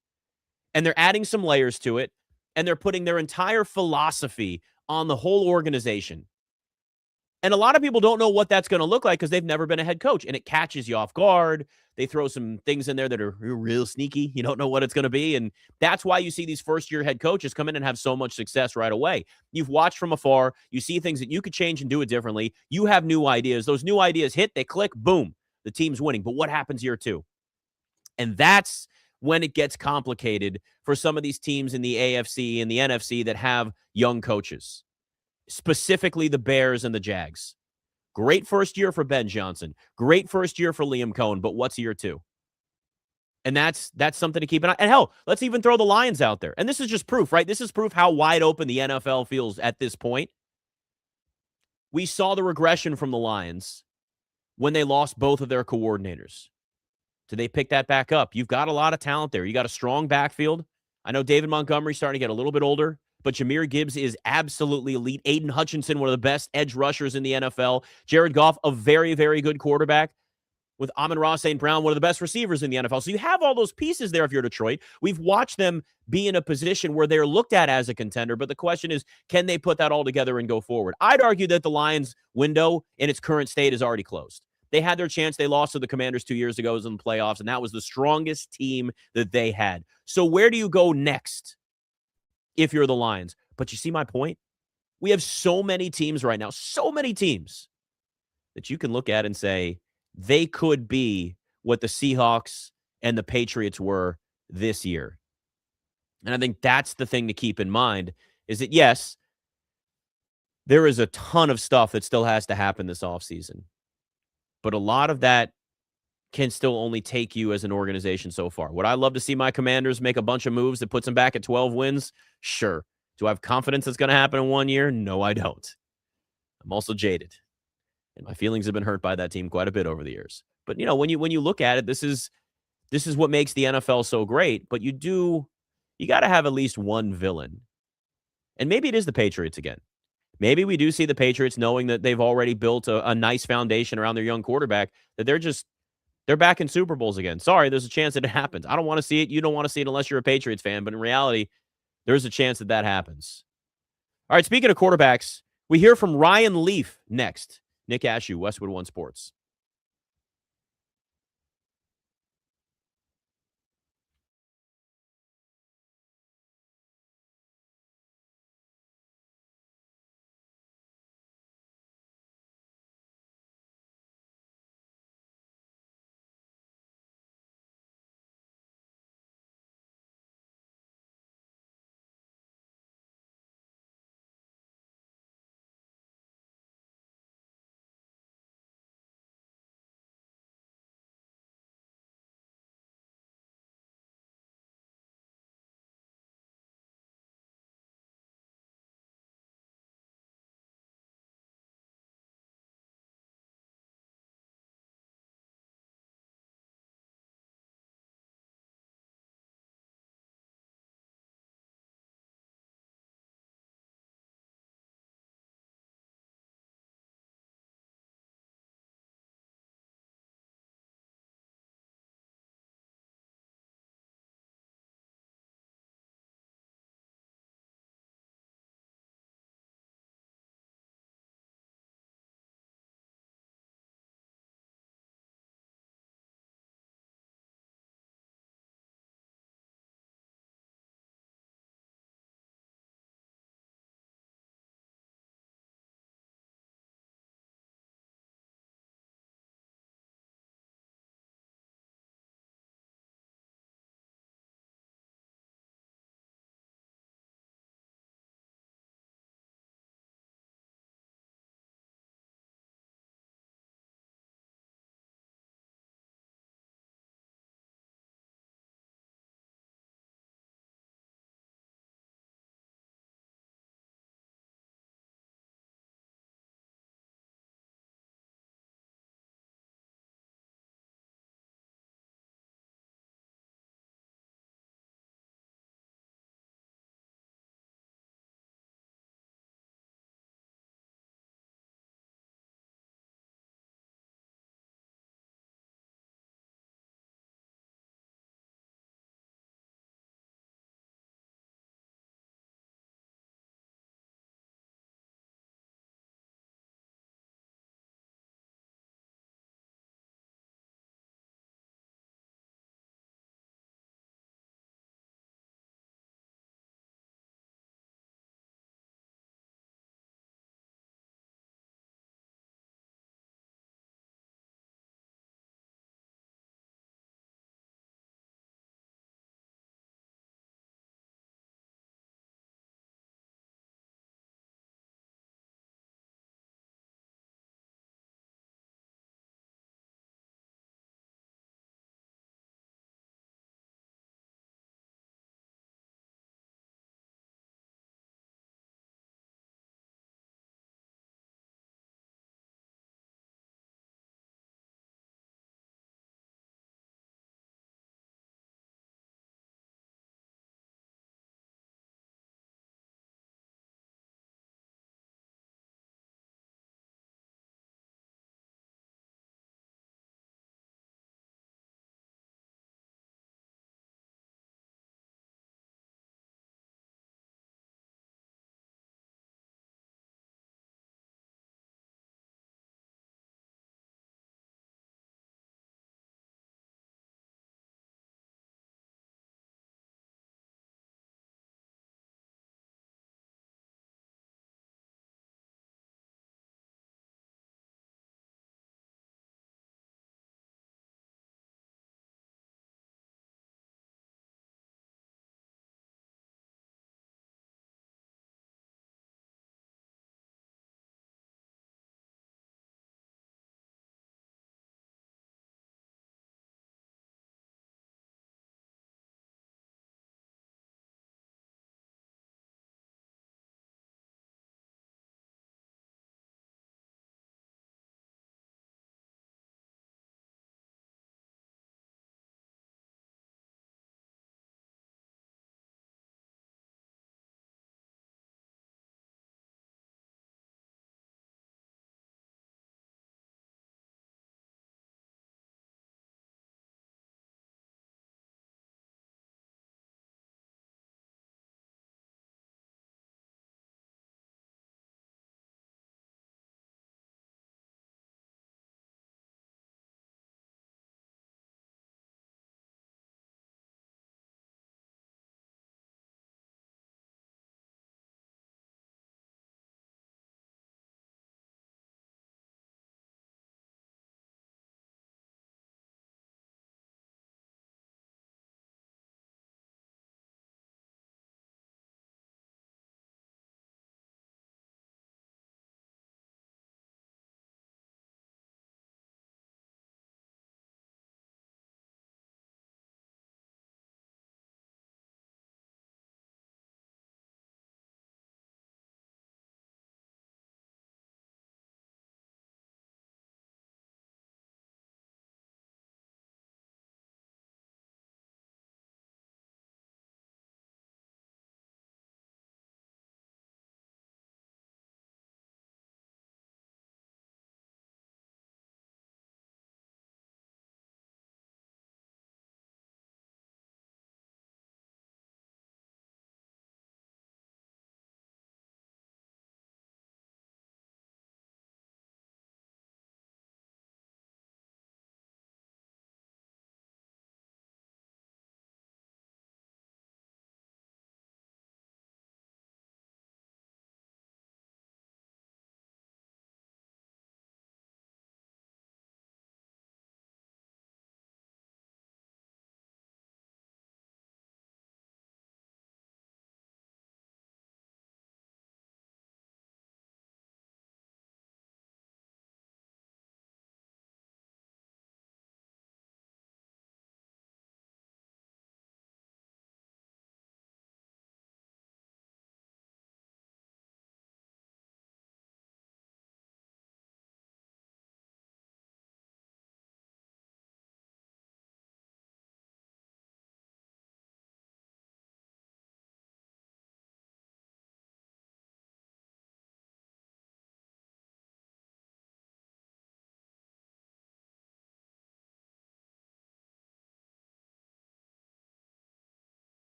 and they're adding some layers to it, and they're putting their entire philosophy on the whole organization. And a lot of people don't know what that's going to look like because they've never been a head coach, and it catches you off guard. They throw some things in there that are real sneaky. You don't know what it's going to be, and that's why you see these first-year head coaches come in and have so much success right away. You've watched from afar. You see things that you could change and do it differently. You have new ideas. Those new ideas hit, they click, boom, the team's winning. But what happens year two? And that's when it gets complicated for some of these teams in the AFC and the NFC that have young coaches. Specifically the Bears and the Jags. Great first year for Ben Johnson. Great first year for Liam Cohen, but what's year two? And that's something to keep an eye on. And hell, let's even throw the Lions out there. And this is just proof, right? This is proof how wide open the NFL feels at this point. We saw the regression from the Lions when they lost both of their coordinators. Do they pick that back up? You've got a lot of talent there. You got a strong backfield. I know David Montgomery's starting to get a little bit older, but Jahmyr Gibbs is absolutely elite. Aiden Hutchinson, one of the best edge rushers in the NFL. Jared Goff, a very, very good quarterback. with Amon-Ra St. Brown, one of the best receivers in the NFL. So you have all those pieces there if you're Detroit. We've watched them be in a position where they're looked at as a contender, but the question is, can they put that all together and go forward? I'd argue that the Lions' window in its current state is already closed. They had their chance. They lost to the Commanders 2 years ago in the playoffs, and that was the strongest team that they had. So where do you go next if you're the Lions? But you see my point? We have so many teams right now, so many teams that you can look at and say, they could be what the Seahawks and the Patriots were this year. And I think that's the thing to keep in mind is that, yes, there is a ton of stuff that still has to happen this offseason. But a lot of that can still only take you as an organization so far. Would I love to see my Commanders make a bunch of moves that puts them back at 12 wins? Sure. Do I have confidence that's going to happen in 1 year? No, I don't. I'm also jaded. And my feelings have been hurt by that team quite a bit over the years. But when you look at it, this is what makes the NFL so great. But you got to have at least one villain. And maybe it is the Patriots again. Maybe we do see the Patriots knowing that they've already built a nice foundation around their young quarterback, that they're back in Super Bowls again. Sorry, there's a chance that it happens. I don't want to see it. You don't want to see it unless you're a Patriots fan. But in reality, there's a chance that happens. All right, speaking of quarterbacks, we hear from Ryan Leaf next. Nick Ashew, Westwood One Sports.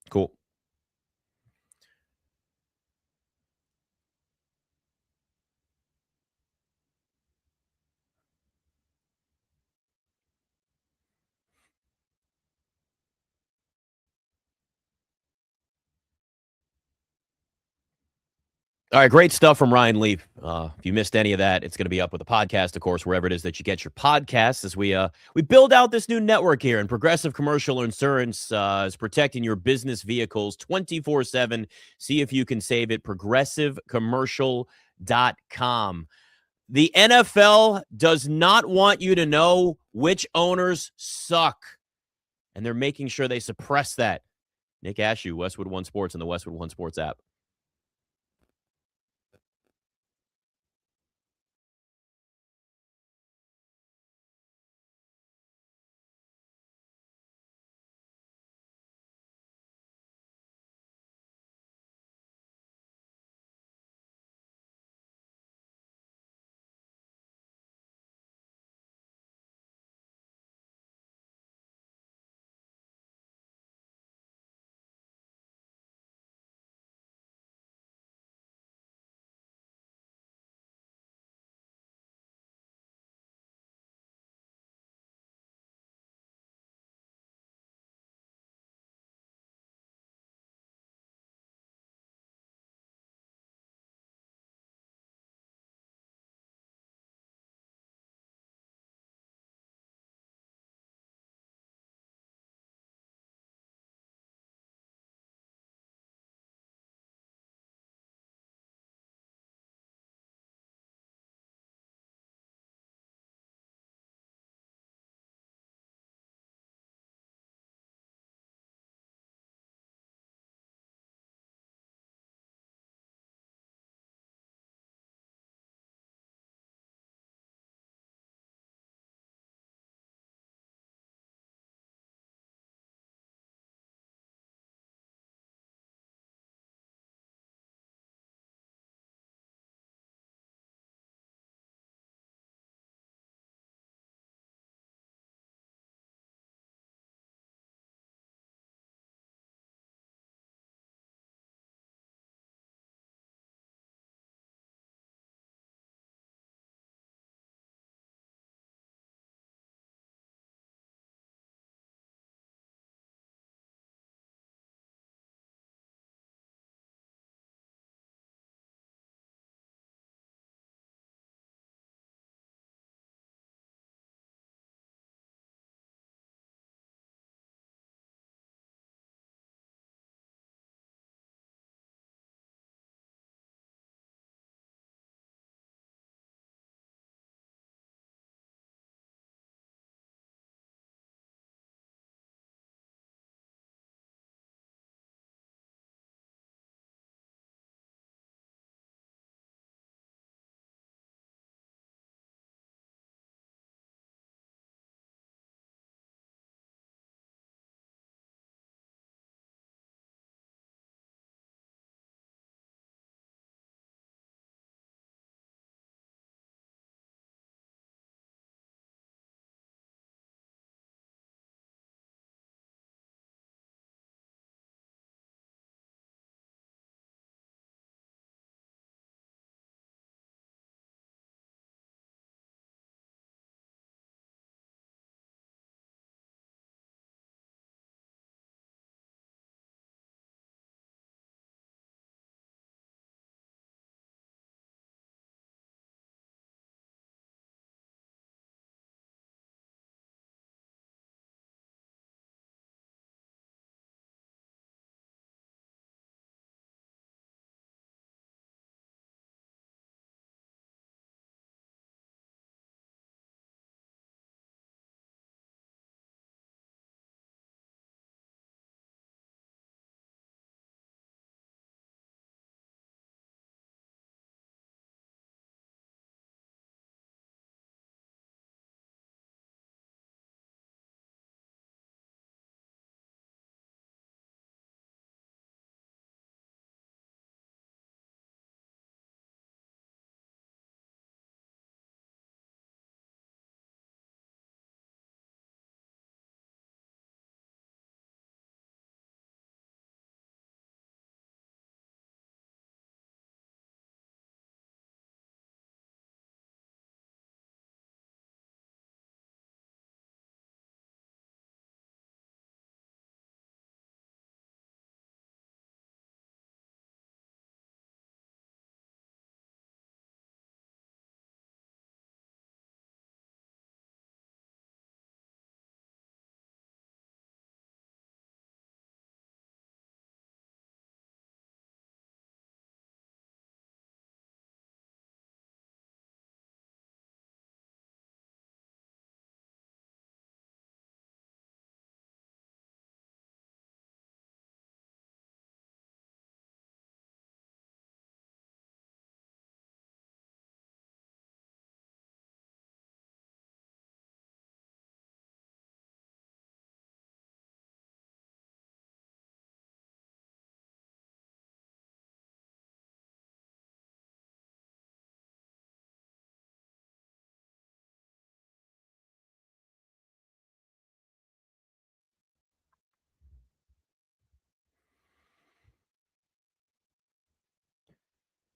Cool. All right, great stuff from Ryan Leaf. If you missed any of that, it's going to be up with the podcast, of course, wherever it is that you get your podcasts. As we build out this new network here, and Progressive Commercial Insurance is protecting your business vehicles 24/7. See if you can save it. ProgressiveCommercial.com. The NFL does not want you to know which owners suck, and they're making sure they suppress that. Nick Ashew, Westwood One Sports, and the Westwood One Sports app.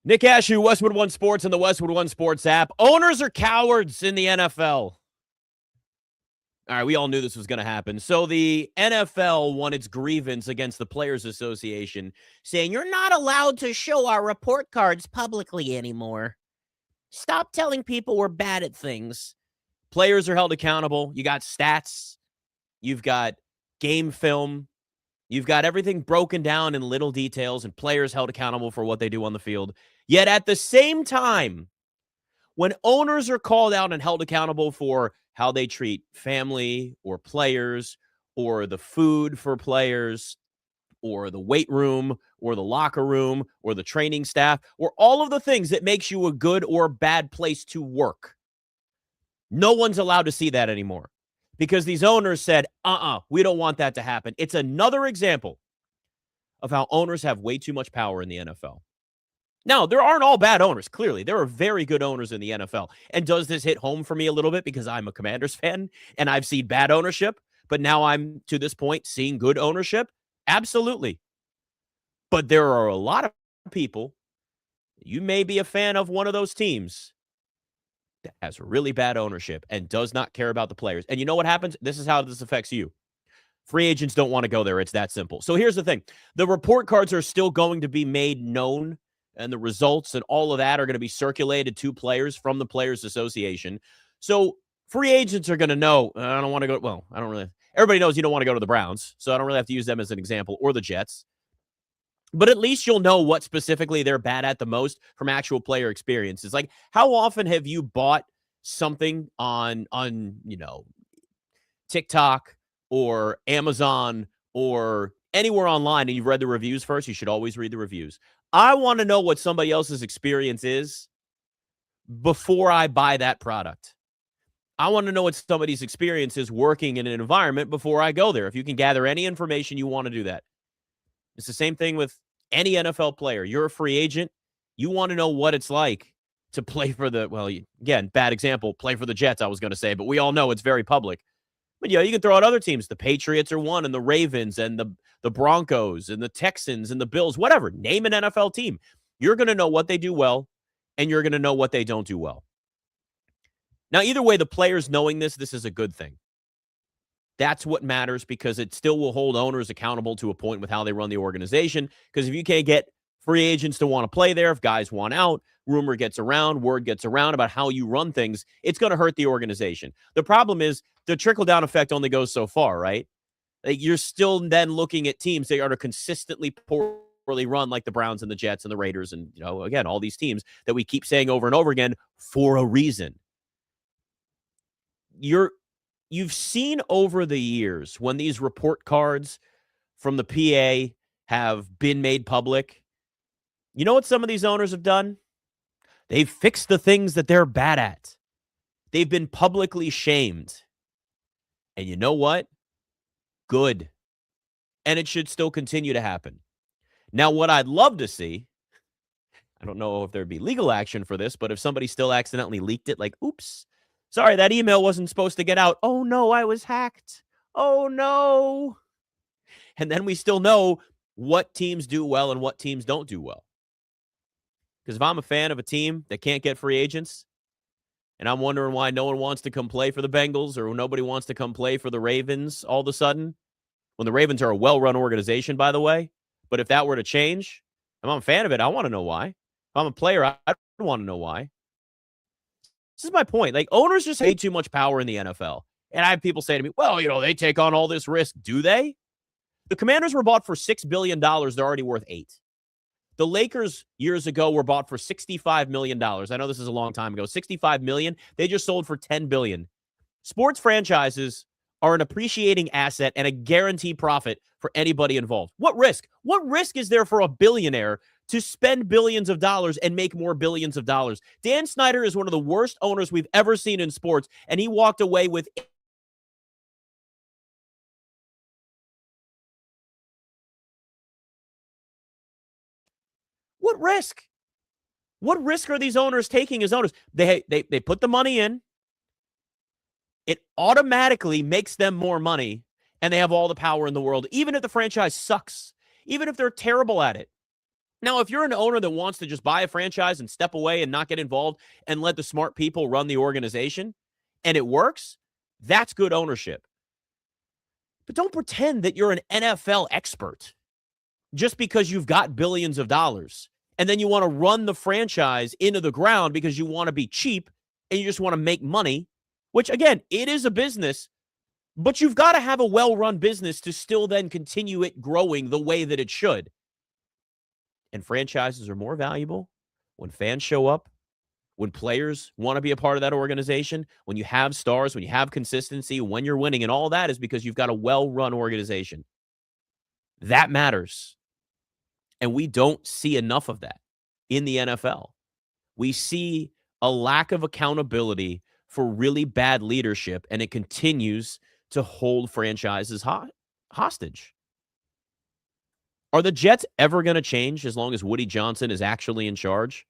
Nick Ashew, Westwood One Sports and the Westwood One Sports app. Owners are cowards in the NFL. All right, we all knew this was going to happen. So the NFL won its grievance against the Players Association, saying you're not allowed to show our report cards publicly anymore. Stop telling people we're bad at things. Players are held accountable. You got stats. You've got game film. You've got everything broken down in little details and players held accountable for what they do on the field. Yet at the same time, when owners are called out and held accountable for how they treat family or players or the food for players or the weight room or the locker room or the training staff or all of the things that makes you a good or bad place to work, no one's allowed to see that anymore because these owners said, we don't want that to happen. It's another example of how owners have way too much power in the NFL. Now, there aren't all bad owners. Clearly, there are very good owners in the NFL. And does this hit home for me a little bit because I'm a Commanders fan and I've seen bad ownership, but now I'm, to this point, seeing good ownership? Absolutely. But there are a lot of people, you may be a fan of one of those teams that has really bad ownership and does not care about the players. And you know what happens? This is how this affects you. Free agents don't want to go there. It's that simple. So here's the thing. The report cards are still going to be made known, and the results and all of that are going to be circulated to players from the Players Association. So free agents are going to know, I don't want to go. Well, I don't really. Everybody knows you don't want to go to the Browns, so I don't really have to use them as an example, or the Jets. But at least you'll know what specifically they're bad at the most from actual player experiences. Like, how often have you bought something on TikTok or Amazon or anywhere online and you've read the reviews first? You should always read the reviews. I want to know what somebody else's experience is before I buy that product. I want to know what somebody's experience is working in an environment before I go there. If you can gather any information, you want to do that. It's the same thing with any NFL player. You're a free agent. You want to know what it's like to play for again, bad example, play for the Jets, I was going to say, but we all know it's very public. But, you can throw out other teams. The Patriots are one, and the Ravens, and the Broncos, and the Texans, and the Bills, whatever. Name an NFL team. You're going to know what they do well, and you're going to know what they don't do well. Now, either way, the players knowing this is a good thing. That's what matters because it still will hold owners accountable to a point with how they run the organization. Because if you can't get free agents to want to play there, if guys want out, rumor gets around, word gets around about how you run things, it's going to hurt the organization. The problem is the trickle-down effect only goes so far, right? Like, you're still then looking at teams that are consistently poorly run, like the Browns and the Jets and the Raiders and, again, all these teams that we keep saying over and over again for a reason. You've seen over the years when these report cards from the PA have been made public, you know what some of these owners have done? They've fixed the things that they're bad at. They've been publicly shamed. And you know what? Good. And it should still continue to happen. Now, what I'd love to see, I don't know if there'd be legal action for this, but if somebody still accidentally leaked it, like, oops, sorry, that email wasn't supposed to get out. Oh, no, I was hacked. Oh, no. And then we still know what teams do well and what teams don't do well. Because if I'm a fan of a team that can't get free agents, and I'm wondering why no one wants to come play for the Bengals or nobody wants to come play for the Ravens all of a sudden, when the Ravens are a well-run organization, by the way. But if that were to change, if I'm a fan of it, I want to know why. If I'm a player, I want to know why. This is my point. Like, owners just have too much power in the NFL. And I have people say to me, well, they take on all this risk. Do they? The Commanders were bought for $6 billion. They're already worth $8 billion. The Lakers years ago were bought for $65 million. I know this is a long time ago. $65 million. They just sold for $10 billion. Sports franchises are an appreciating asset and a guaranteed profit for anybody involved. What risk? What risk is there for a billionaire to spend billions of dollars and make more billions of dollars? Dan Snyder is one of the worst owners we've ever seen in sports, and he walked away with what risk? What risk are these owners taking as owners? They put the money in. It automatically makes them more money, and they have all the power in the world, even if the franchise sucks, even if they're terrible at it. Now, if you're an owner that wants to just buy a franchise and step away and not get involved and let the smart people run the organization and it works, that's good ownership. But don't pretend that you're an NFL expert just because you've got billions of dollars and then you want to run the franchise into the ground because you want to be cheap and you just want to make money, which, again, it is a business, but you've got to have a well-run business to still then continue it growing the way that it should. And franchises are more valuable when fans show up, when players want to be a part of that organization, when you have stars, when you have consistency, when you're winning, and all that is because you've got a well-run organization. That matters. And we don't see enough of that in the NFL. We see a lack of accountability for really bad leadership, and it continues to hold franchises hostage. Are the Jets ever going to change as long as Woody Johnson is actually in charge?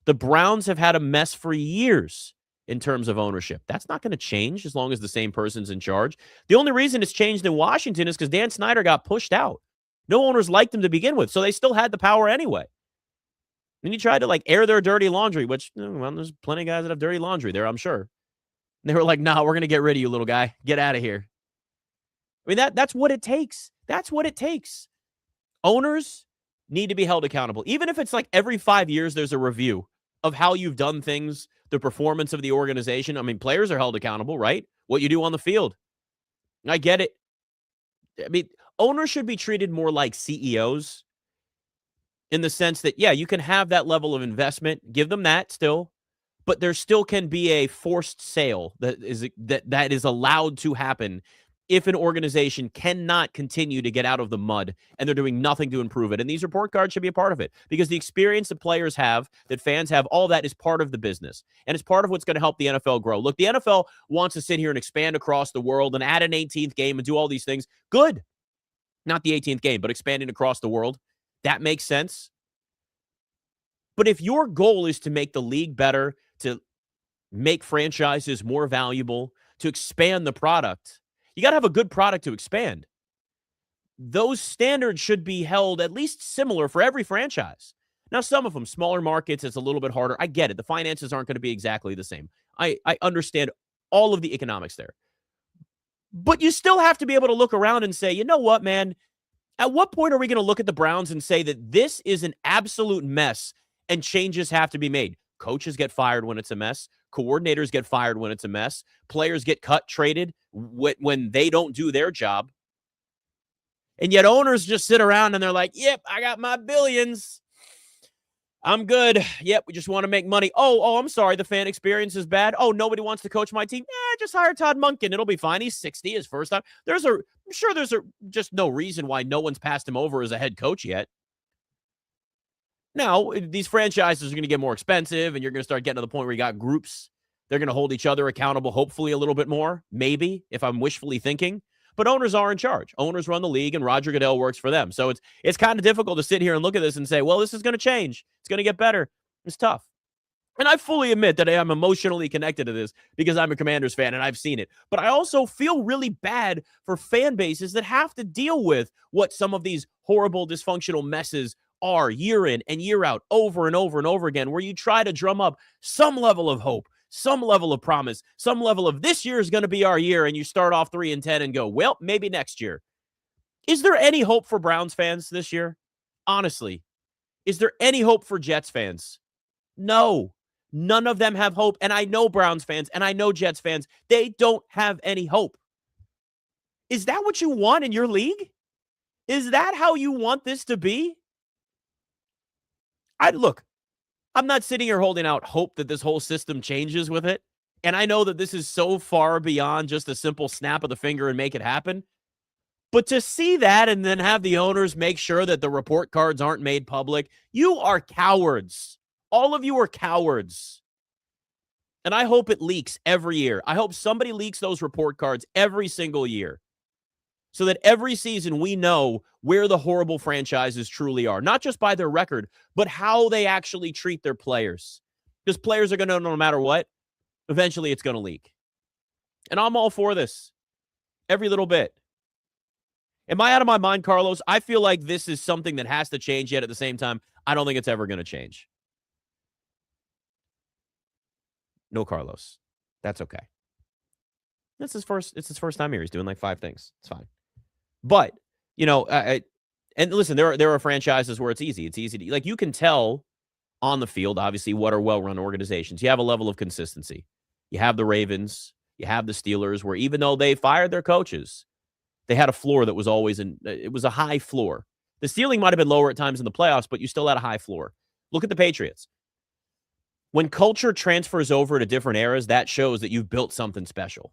The Browns have had a mess for years in terms of ownership. That's not going to change as long as the same person's in charge. The only reason it's changed in Washington is because Dan Snyder got pushed out. No owners liked him to begin with, so they still had the power anyway. And he tried to air their dirty laundry, which, well, there's plenty of guys that have dirty laundry there, I'm sure. And they were like, nah, we're going to get rid of you, little guy. Get out of here. I mean, that's what it takes. That's what it takes. Owners need to be held accountable. Even if it's every 5 years, there's a review of how you've done things, the performance of the organization. I mean, players are held accountable, right? What you do on the field. I get it. I mean, owners should be treated more like CEOs in the sense that, yeah, you can have that level of investment, give them that still, but there still can be a forced sale that is allowed to happen if an organization cannot continue to get out of the mud and they're doing nothing to improve it. And these report cards should be a part of it because the experience that players have, that fans have, all that is part of the business. And it's part of what's going to help the NFL grow. Look, the NFL wants to sit here and expand across the world and add an 18th game and do all these things. Good. Not the 18th game, but expanding across the world. That makes sense. But if your goal is to make the league better, to make franchises more valuable, to expand the product, you got to have a good product to expand. Those standards should be held at least similar for every franchise. Now, some of them, smaller markets, it's a little bit harder. I get it. The finances aren't going to be exactly the same. I understand all of the economics there. But you still have to be able to look around and say, you know what, man? At what point are we going to look at the Browns and say that this is an absolute mess and changes have to be made? Coaches get fired when it's a mess. Coordinators get fired when it's a mess. Players get cut, traded when they don't do their job. And yet owners just sit around and they're like, yep, I got my billions. I'm good. Yep, we just want to make money. Oh, I'm sorry. The fan experience is bad. Oh, nobody wants to coach my team. Just hire Todd Monken. It'll be fine. He's 60, his first time. I'm sure there's just no reason why no one's passed him over as a head coach yet. Now, these franchises are going to get more expensive, and you're going to start getting to the point where you got groups. They're going to hold each other accountable, hopefully a little bit more, maybe, if I'm wishfully thinking. But owners are in charge. Owners run the league, and Roger Goodell works for them. So it's kind of difficult to sit here and look at this and say, well, this is going to change. It's going to get better. It's tough. And I fully admit that I am emotionally connected to this because I'm a Commanders fan and I've seen it. But I also feel really bad for fan bases that have to deal with what some of these horrible, dysfunctional messes are year in and year out, over and over and over again, where you try to drum up some level of hope, some level of promise, some level of this year is going to be our year, and you start off 3-10 and go, well, maybe next year. Is there any hope for Browns fans this year? Honestly, is there any hope for Jets fans? No, none of them have hope. And I know Browns fans and I know Jets fans, they don't have any hope. Is that what you want in your league? Is that how you want this to be? Look, I'm not sitting here holding out hope that this whole system changes with it. And I know that this is so far beyond just a simple snap of the finger and make it happen. But to see that and then have the owners make sure that the report cards aren't made public, you are cowards. All of you are cowards. And I hope it leaks every year. I hope somebody leaks those report cards every single year so that every season we know where the horrible franchises truly are, not just by their record, but how they actually treat their players. Because players are going to know no matter what, eventually it's going to leak. And I'm all for this. Every little bit. Am I out of my mind, Carlos? I feel like this is something that has to change, yet at the same time, I don't think it's ever going to change. No, Carlos. That's okay. It's his first time here. He's doing like 5 things. It's fine. But, and listen, there are franchises where it's easy. It's easy to, like, you can tell on the field, obviously, what are well-run organizations. You have a level of consistency. You have the Ravens. You have the Steelers, where even though they fired their coaches, they had a floor that was always it was a high floor. The ceiling might have been lower at times in the playoffs, but you still had a high floor. Look at the Patriots. When culture transfers over to different eras, that shows that you've built something special.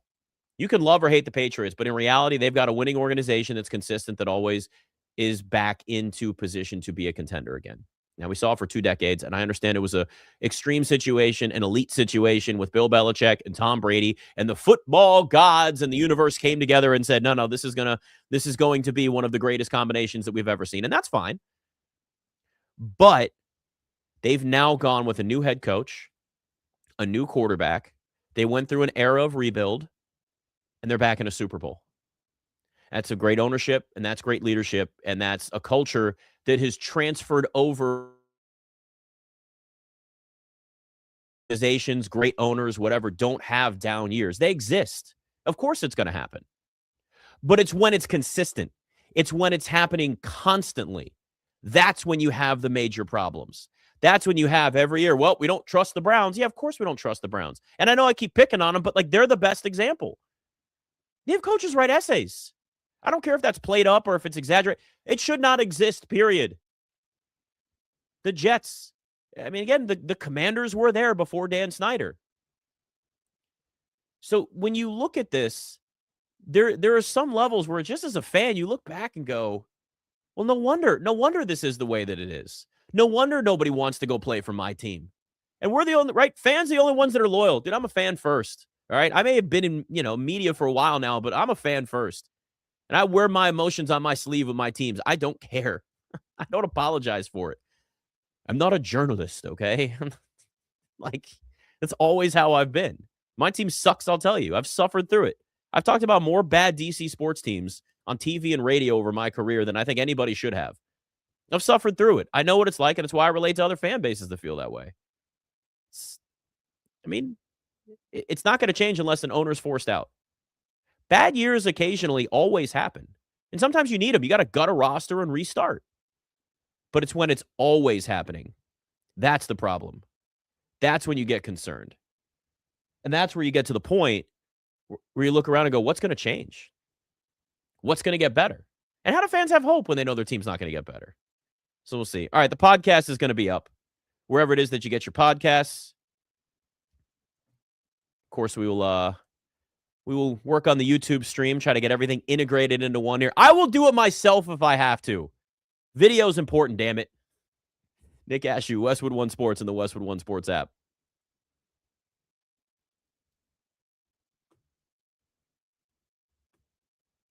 You can love or hate the Patriots, but in reality, they've got a winning organization that's consistent, that always is back into position to be a contender again. Now, we saw it for 2 decades, and I understand it was a extreme situation, an elite situation with Bill Belichick and Tom Brady, and the football gods and the universe came together and said, no, this is going to be one of the greatest combinations that we've ever seen, and that's fine. But they've now gone with a new head coach, a new quarterback. They went through an era of rebuild, and they're back in a Super Bowl. That's a great ownership, and that's great leadership, and that's a culture that has transferred over. Organizations, great owners, whatever, don't have down years. They exist. Of course it's going to happen. But it's when it's consistent. It's when it's happening constantly. That's when you have the major problems. That's when you have every year, well, we don't trust the Browns. Yeah, of course we don't trust the Browns. And I know I keep picking on them, but like, they're the best example. They have coaches write essays. I don't care if that's played up or if it's exaggerated. It should not exist, period. The Jets. I mean, again, the Commanders were there before Dan Snyder. So when you look at this, there are some levels where just as a fan, you look back and go, well, no wonder this is the way that it is. No wonder nobody wants to go play for my team. And we're the only, right? Fans are the only ones that are loyal. Dude, I'm a fan first. All right. I may have been in, media for a while now, but I'm a fan first. And I wear my emotions on my sleeve with my teams. I don't care. I don't apologize for it. I'm not a journalist, okay? Like, that's always how I've been. My team sucks, I'll tell you. I've suffered through it. I've talked about more bad DC sports teams on TV and radio over my career than I think anybody should have. I've suffered through it. I know what it's like, and it's why I relate to other fan bases that feel that way. It's not going to change unless an owner's forced out. Bad years occasionally always happen. And sometimes you need them. You got to gut a roster and restart. But it's when it's always happening. That's the problem. That's when you get concerned. And that's where you get to the point where you look around and go, what's going to change? What's going to get better? And how do fans have hope when they know their team's not going to get better? So we'll see. All right, the podcast is going to be up wherever it is that you get your podcasts. Of course, we will work on the YouTube stream, try to get everything integrated into one here. I will do it myself if I have to. Video's important, damn it. Nick Ashew, Westwood One Sports, and the Westwood One Sports app.